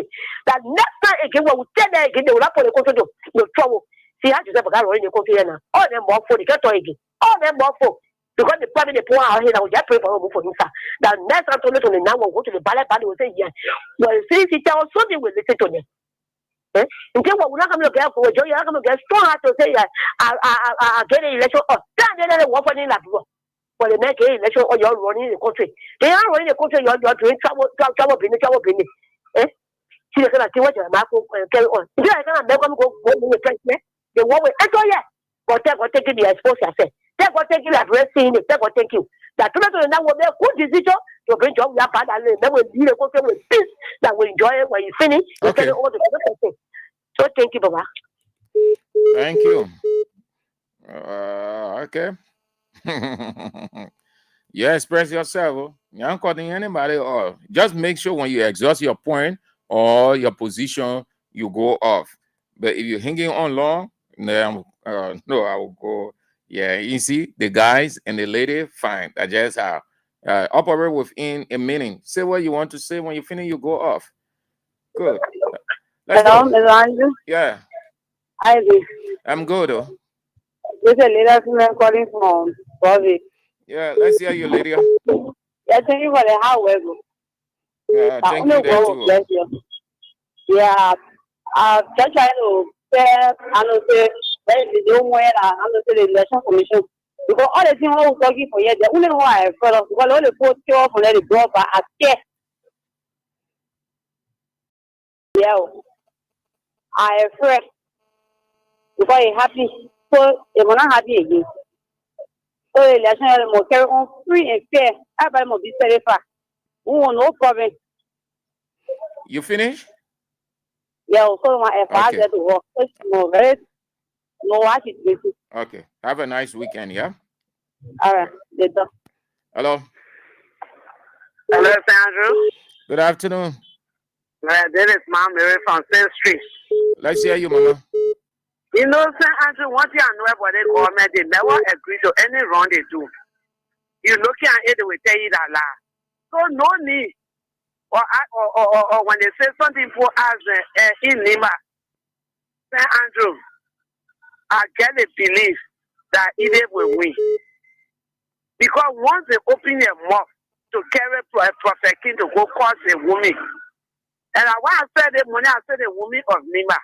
That next time again, when we tell them again, they will not put the country to trouble. See how to say, but in the country now. All them more for the country again. All them more for. Because the probably the poor out here now, just pray for him. That next time to the now will go to the ballot party will say, yes. Well, see, something will listen to them. Until we're not going to get for Joe, you're not going to get strong to say, I get an election. Oh, then they want for the lab. For the next election, or you're running the country. They are running the country, you're doing trouble, business. See, I cannot see what you're carry on. If I cannot make them go with president, they won't enter yet. But they're going to take the exposure. They're going to take you like wrestling, they're going to take you. That tomato now will be a good decision to bring job we are bad and then we deal with peace that we enjoy it when you finish. Okay. So thank you, Baba. Thank you. Okay. You express yourself. You aren't cutting anybody off. Just make sure when you exhaust your point or your position, you go off. But if you're hanging on long, no, I will go. Yeah, you see, the guys and the lady, fine. That's just how. Operate within a meaning. Say what you want to say. When you finish, you go off. Good. Let's Hello, go. Mr. Andrew. Yeah. Hi, this. I'm good, though. This is a leader female calling from Bobby. Yeah, let's hear you, Lydia. Yeah, thank you for the hard work. Thank you, there too. Bless you. Yeah, just trying to say, I know say, when the don't wear, I know say the election commission. Because all the things we're talking for here, the only one I follow, because all the post cure for the blood, but I scared. Yeah, I afraid because I'm happy, so they will not happy again. So the election will carry on free and fair. Everybody must be satisfied. No problem. You finish? Yeah, so my father to work. No, very no what it is. Okay. Have a nice weekend, yeah? All right, later. Hello. Hello, Sandra. Good afternoon. This is Mom Mary from 10th Street. Let's hear you, Mama. You know, St. Andrew, one thing I know about the government, they never agree to any wrong they do. You looking at it, they will tell you that lie. So no need. Or when they say something for us in Nimba, St. Andrew, I get the belief that either will win. Because once they open their mouth to carry Prophet King to go cause a woman, and when I said the money, I said the woman of Nimba.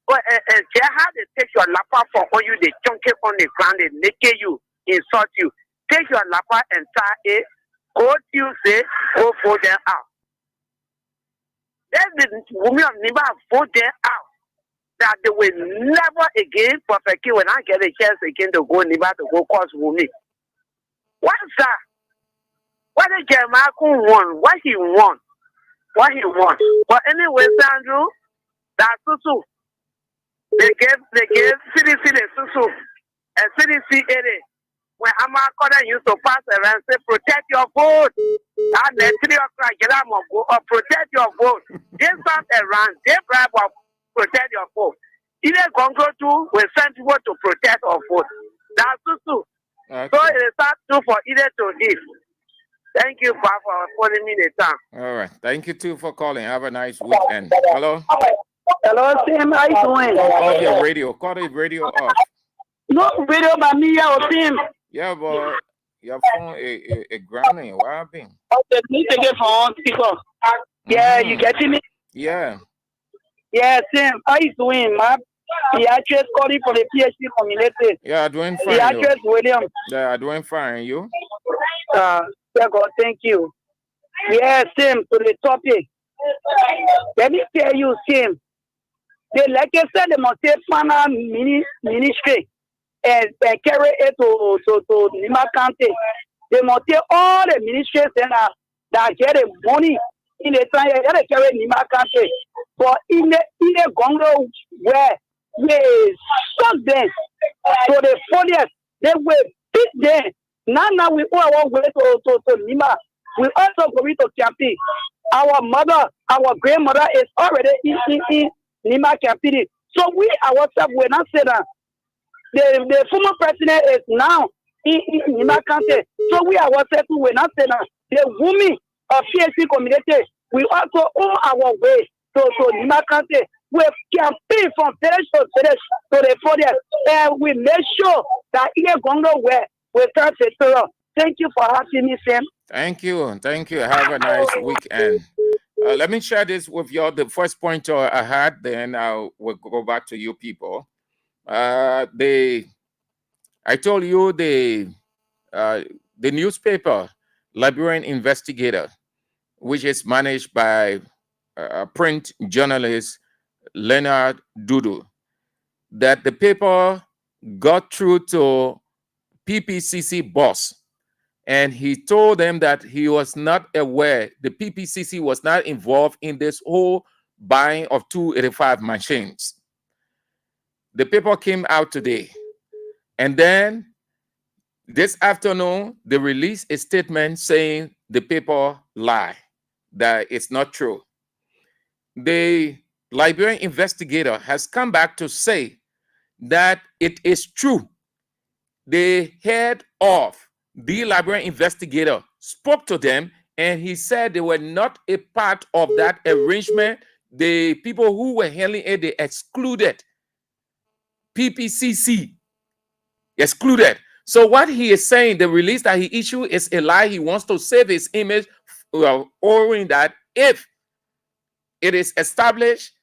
How they take your laptop for all you, they chunk it on the ground, they naked you, insult you. Take your laptop and tie it, go Tuesday, go vote them out. Then the woman of Nimba vote them out. That they will never again, Prophet King will not get a chance again to go Nimba to go cause woman. What's that? What did Jeremiah won? What he won? What he won? But anyway, Sandro, that's Susu. They gave CDC the Susu and CDC area. When Amakoda used to pass around say protect your vote. And then 3 o'clock get out of go or protect your vote. They start around, they bribe or protect your vote. Either Congo too will send people to protect our vote. That's Susu. Okay. So it is not true for either to give. Thank you, Papa, for calling me the time. All right. Thank you, too, for calling. Have a nice weekend. Hello? Hello, Tim. How you doing? Off your radio. Call the radio off. No radio by me, Tim. Yeah, but your phone is grounding. What happened? Okay, need to get phone speaker. Yeah, you getting me? Yeah. Yeah, same. How you doing, man? The actress calling for the PhD community. Yeah, doing fine. The actress William. Yeah, doing fine. You? Yeah, God, thank you. Yeah, same to the topic. Let me tell you, same. They like I said, they must take final ministry and carry it to Nimba County. They must take all the ministries that get the money in the time they carry Nimba County. But in the Congo where they suck them to the foliage, they will beat them. Now we all want to Nimba. We also go to Campi. Our mother, our grandmother is already in Nimba Campi. So we ourselves will not say that. The former president is now in Nimba County. So we ourselves will not say that. The women of PhD community, we also own our way to Nimba County. We campaign from village to village to the forest. And we make sure that in Congo where we start to settle. Thank you for having me, Sam. Thank you. Thank you. Have a nice weekend. Let me share this with you. The first point I had, then I will go back to you people. I told you the newspaper Liberian Investigator, which is managed by print journalist Leonard Dudu, that the paper got through to PPCC boss, and he told them that he was not aware, the PPCC was not involved in this whole buying of 285 machines. The paper came out today, and then this afternoon, they released a statement saying the paper lie, that it's not true. The Liberian Investigator has come back to say that it is true. The head of the Liberian Investigator spoke to them, and he said they were not a part of that arrangement. The people who were handling it, they excluded. PPCC excluded. So what he is saying, the release that he issued is a lie. He wants to save his image, owing that if it is established,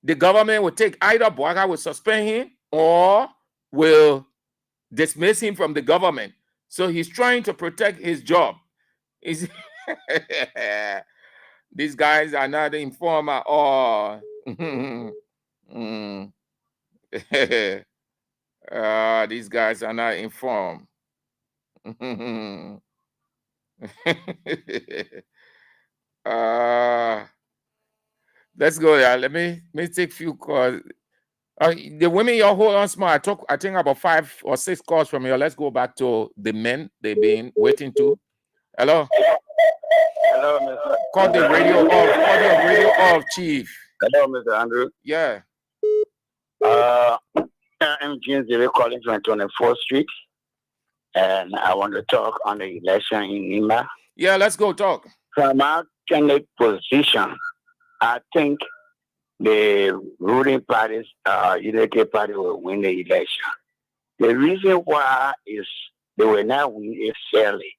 the government will take either Boaga will suspend him or will dismiss him from the government. So he's trying to protect his job. These guys are not informed at all. These guys are not informed. Let's go there. Let me take a few calls. The women, you hold on small. I think about 5 or 6 calls from you. Let's go back to the men they've been waiting to. Hello. Hello, Mr. Call the radio off. Call the radio off, Chief. Hello, Mr. Andrew. Yeah. I'm James David calling from 24th Street, and I want to talk on the election in Nimba. Yeah, let's go talk. From our candidate position, I think the ruling parties, UDK party, will win the election. The reason why is they will not win it fairly.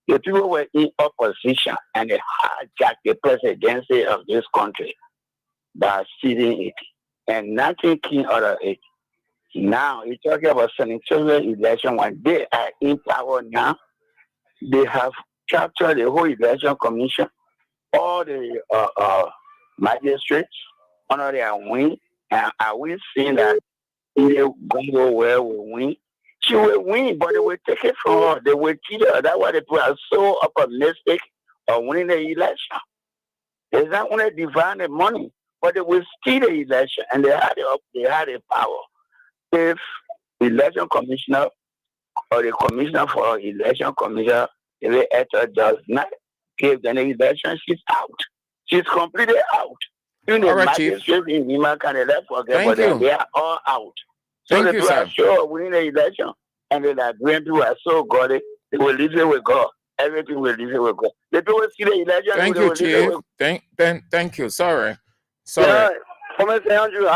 The people were in opposition and they hijacked the presidency of this country by stealing it, and nothing came out of it. Now you're talking about senatorial election. When they are in power now, they have captured the whole election commission, all the magistrates under their wing. And are we seeing that Gongo where will win? She will win, but they will take it from her. They will cheat her. That's why the people are so optimistic of winning the election. They don't want to divide the money, but they will steal the election, and they had the power. If the election commissioner or the commissioner for election commissioner, the editor does not give them the election, she's out. She's completely out. Even the magistrates in Nimba can forget, but they are all out. So the people are sure winning the election, and the Liberian people are so godly, they will leave it with God. Everything will leave it with God. They don't see the election. Thank you, Chief. Thank you. Sorry. Yeah, Andrew,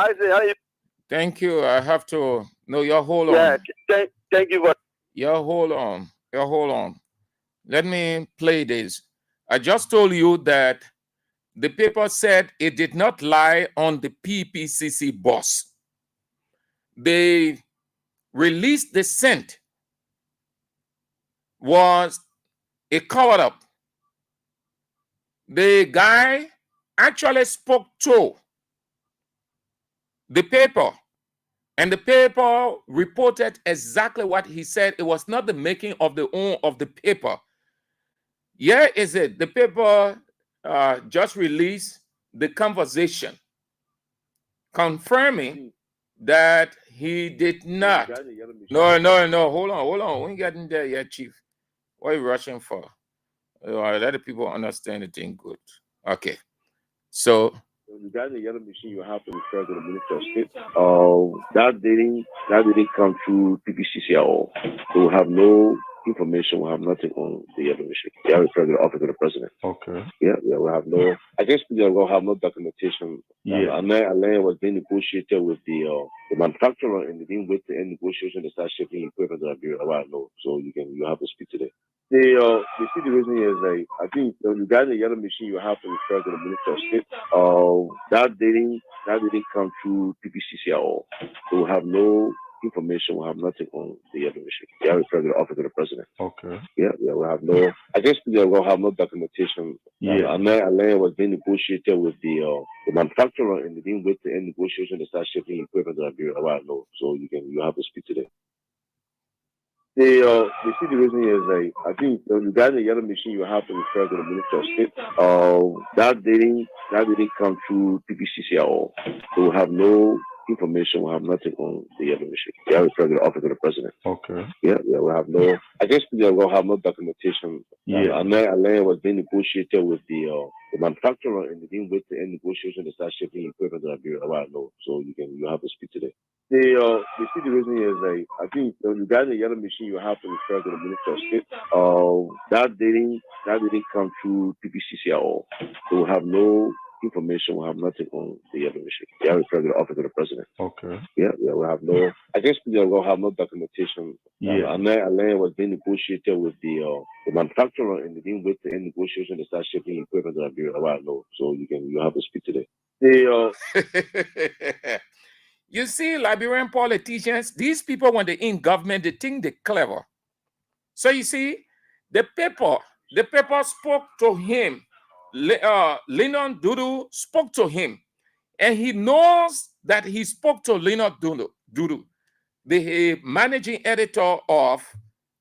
thank you. I have to. No, you hold on. Yeah, thank you. You hold on. You hold on. Let me play this. I just told you that The paper said it did not lie on the PPCC boss. They released the scent was a cover-up. The guy actually spoke to the paper, and the paper reported exactly what he said. It was not the making of the own of the paper. Here is it. The paper just released the conversation confirming that he did not. No. Hold on. We ain't getting there yet, Chief. What are you rushing for? Let the people understand the thing good. Okay. So regarding the yellow machine, you have to refer to the Minister of State. That didn't come through PPCC at all. So we have no information, we have nothing on the yellow machine. They are referring to the office of the president. Okay. Yeah, we have no. I guess we will have no documentation. Yeah. And then was being negotiated with the manufacturer, and they didn't wait to end negotiation to start shipping equipment to Liberia. I know. So you have to speak to them. The situation is like, I think regarding the yellow machine, you have to refer to the Minister of State. That didn't come through PPCC at all. So we have no information, we have nothing on the yellow machine. They are referring to the office of the president. Okay. Yeah, we have no. I guess we will have no documentation. Yeah. And then was being negotiated with the manufacturer, and they didn't wait to end negotiation to start shipping equipment to Liberia. I know. So you have to speak to them. The situation is like, I think regarding the yellow machine, you have to refer to the Minister of State. That didn't come through PPCC at all. So we have no information, we have nothing on the yellow machine. They are referring to the office of the president. Okay. Yeah, we have no. I guess we will have no documentation. Yeah. And then was being negotiated with the manufacturer, and they didn't wait to end negotiation to start shipping equipment to Liberia. I know. So you have to speak to them. The situation is like, I think regarding the yellow machine, you have to refer to the Minister of State. That didn't come through PPCC at all. So we have no information, we have nothing on the yellow machine. They are referring to the office of the president. Okay. Yeah, we have no. I guess we will have no documentation. Yeah. And then was being negotiated with the manufacturer, and they didn't wait to end negotiation to start shipping equipment to Liberia. I know. So you have to speak to them. You see, Liberian politicians, these people, when they're in government, they think they're clever. So you see, the paper spoke to him. Lenon Dudu spoke to him. And he knows that he spoke to Lenon Dudu, the managing editor of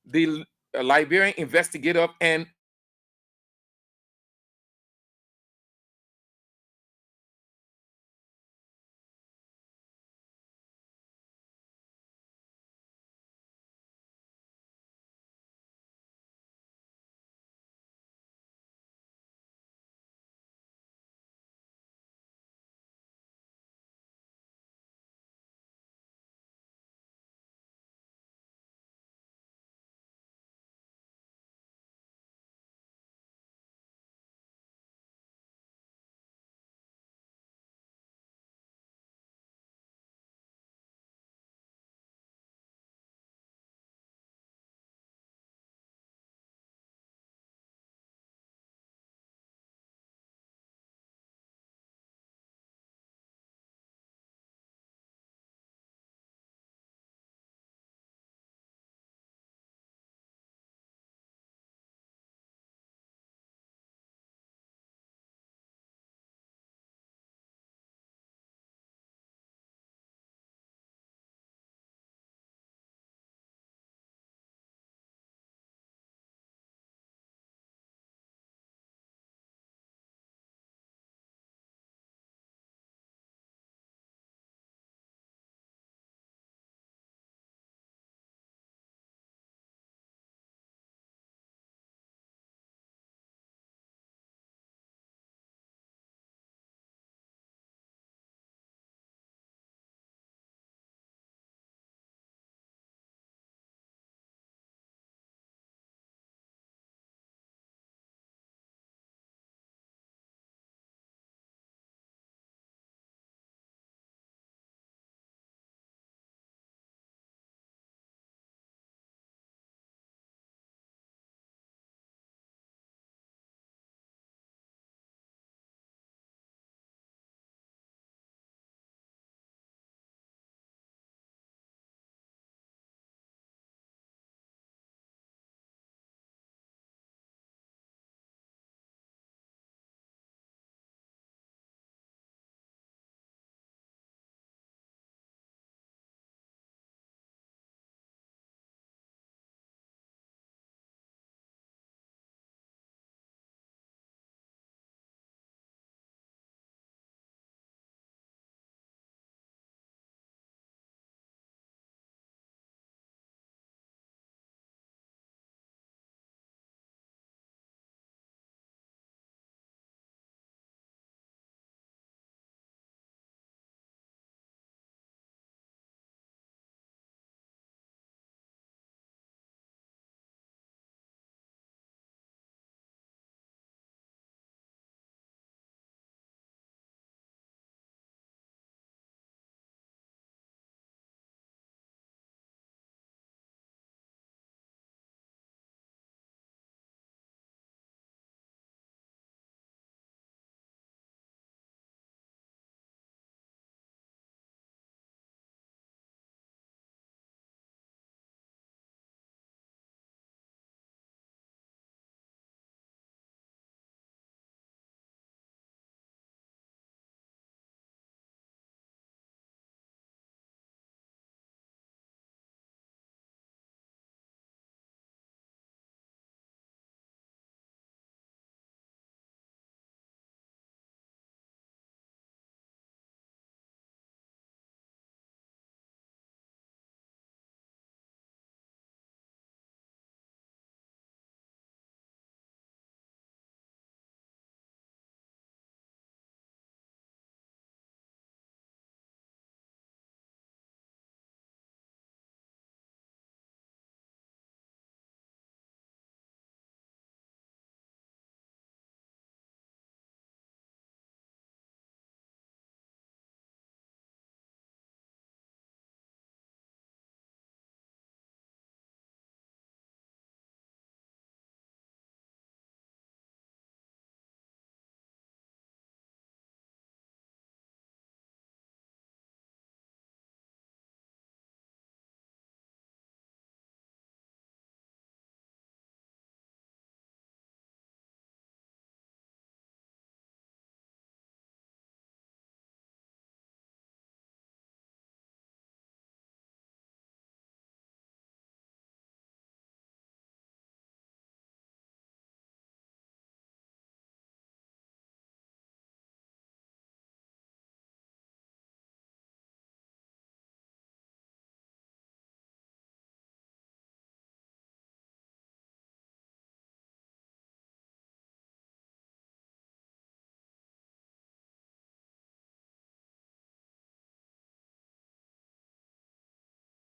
the Liberian Investigator, and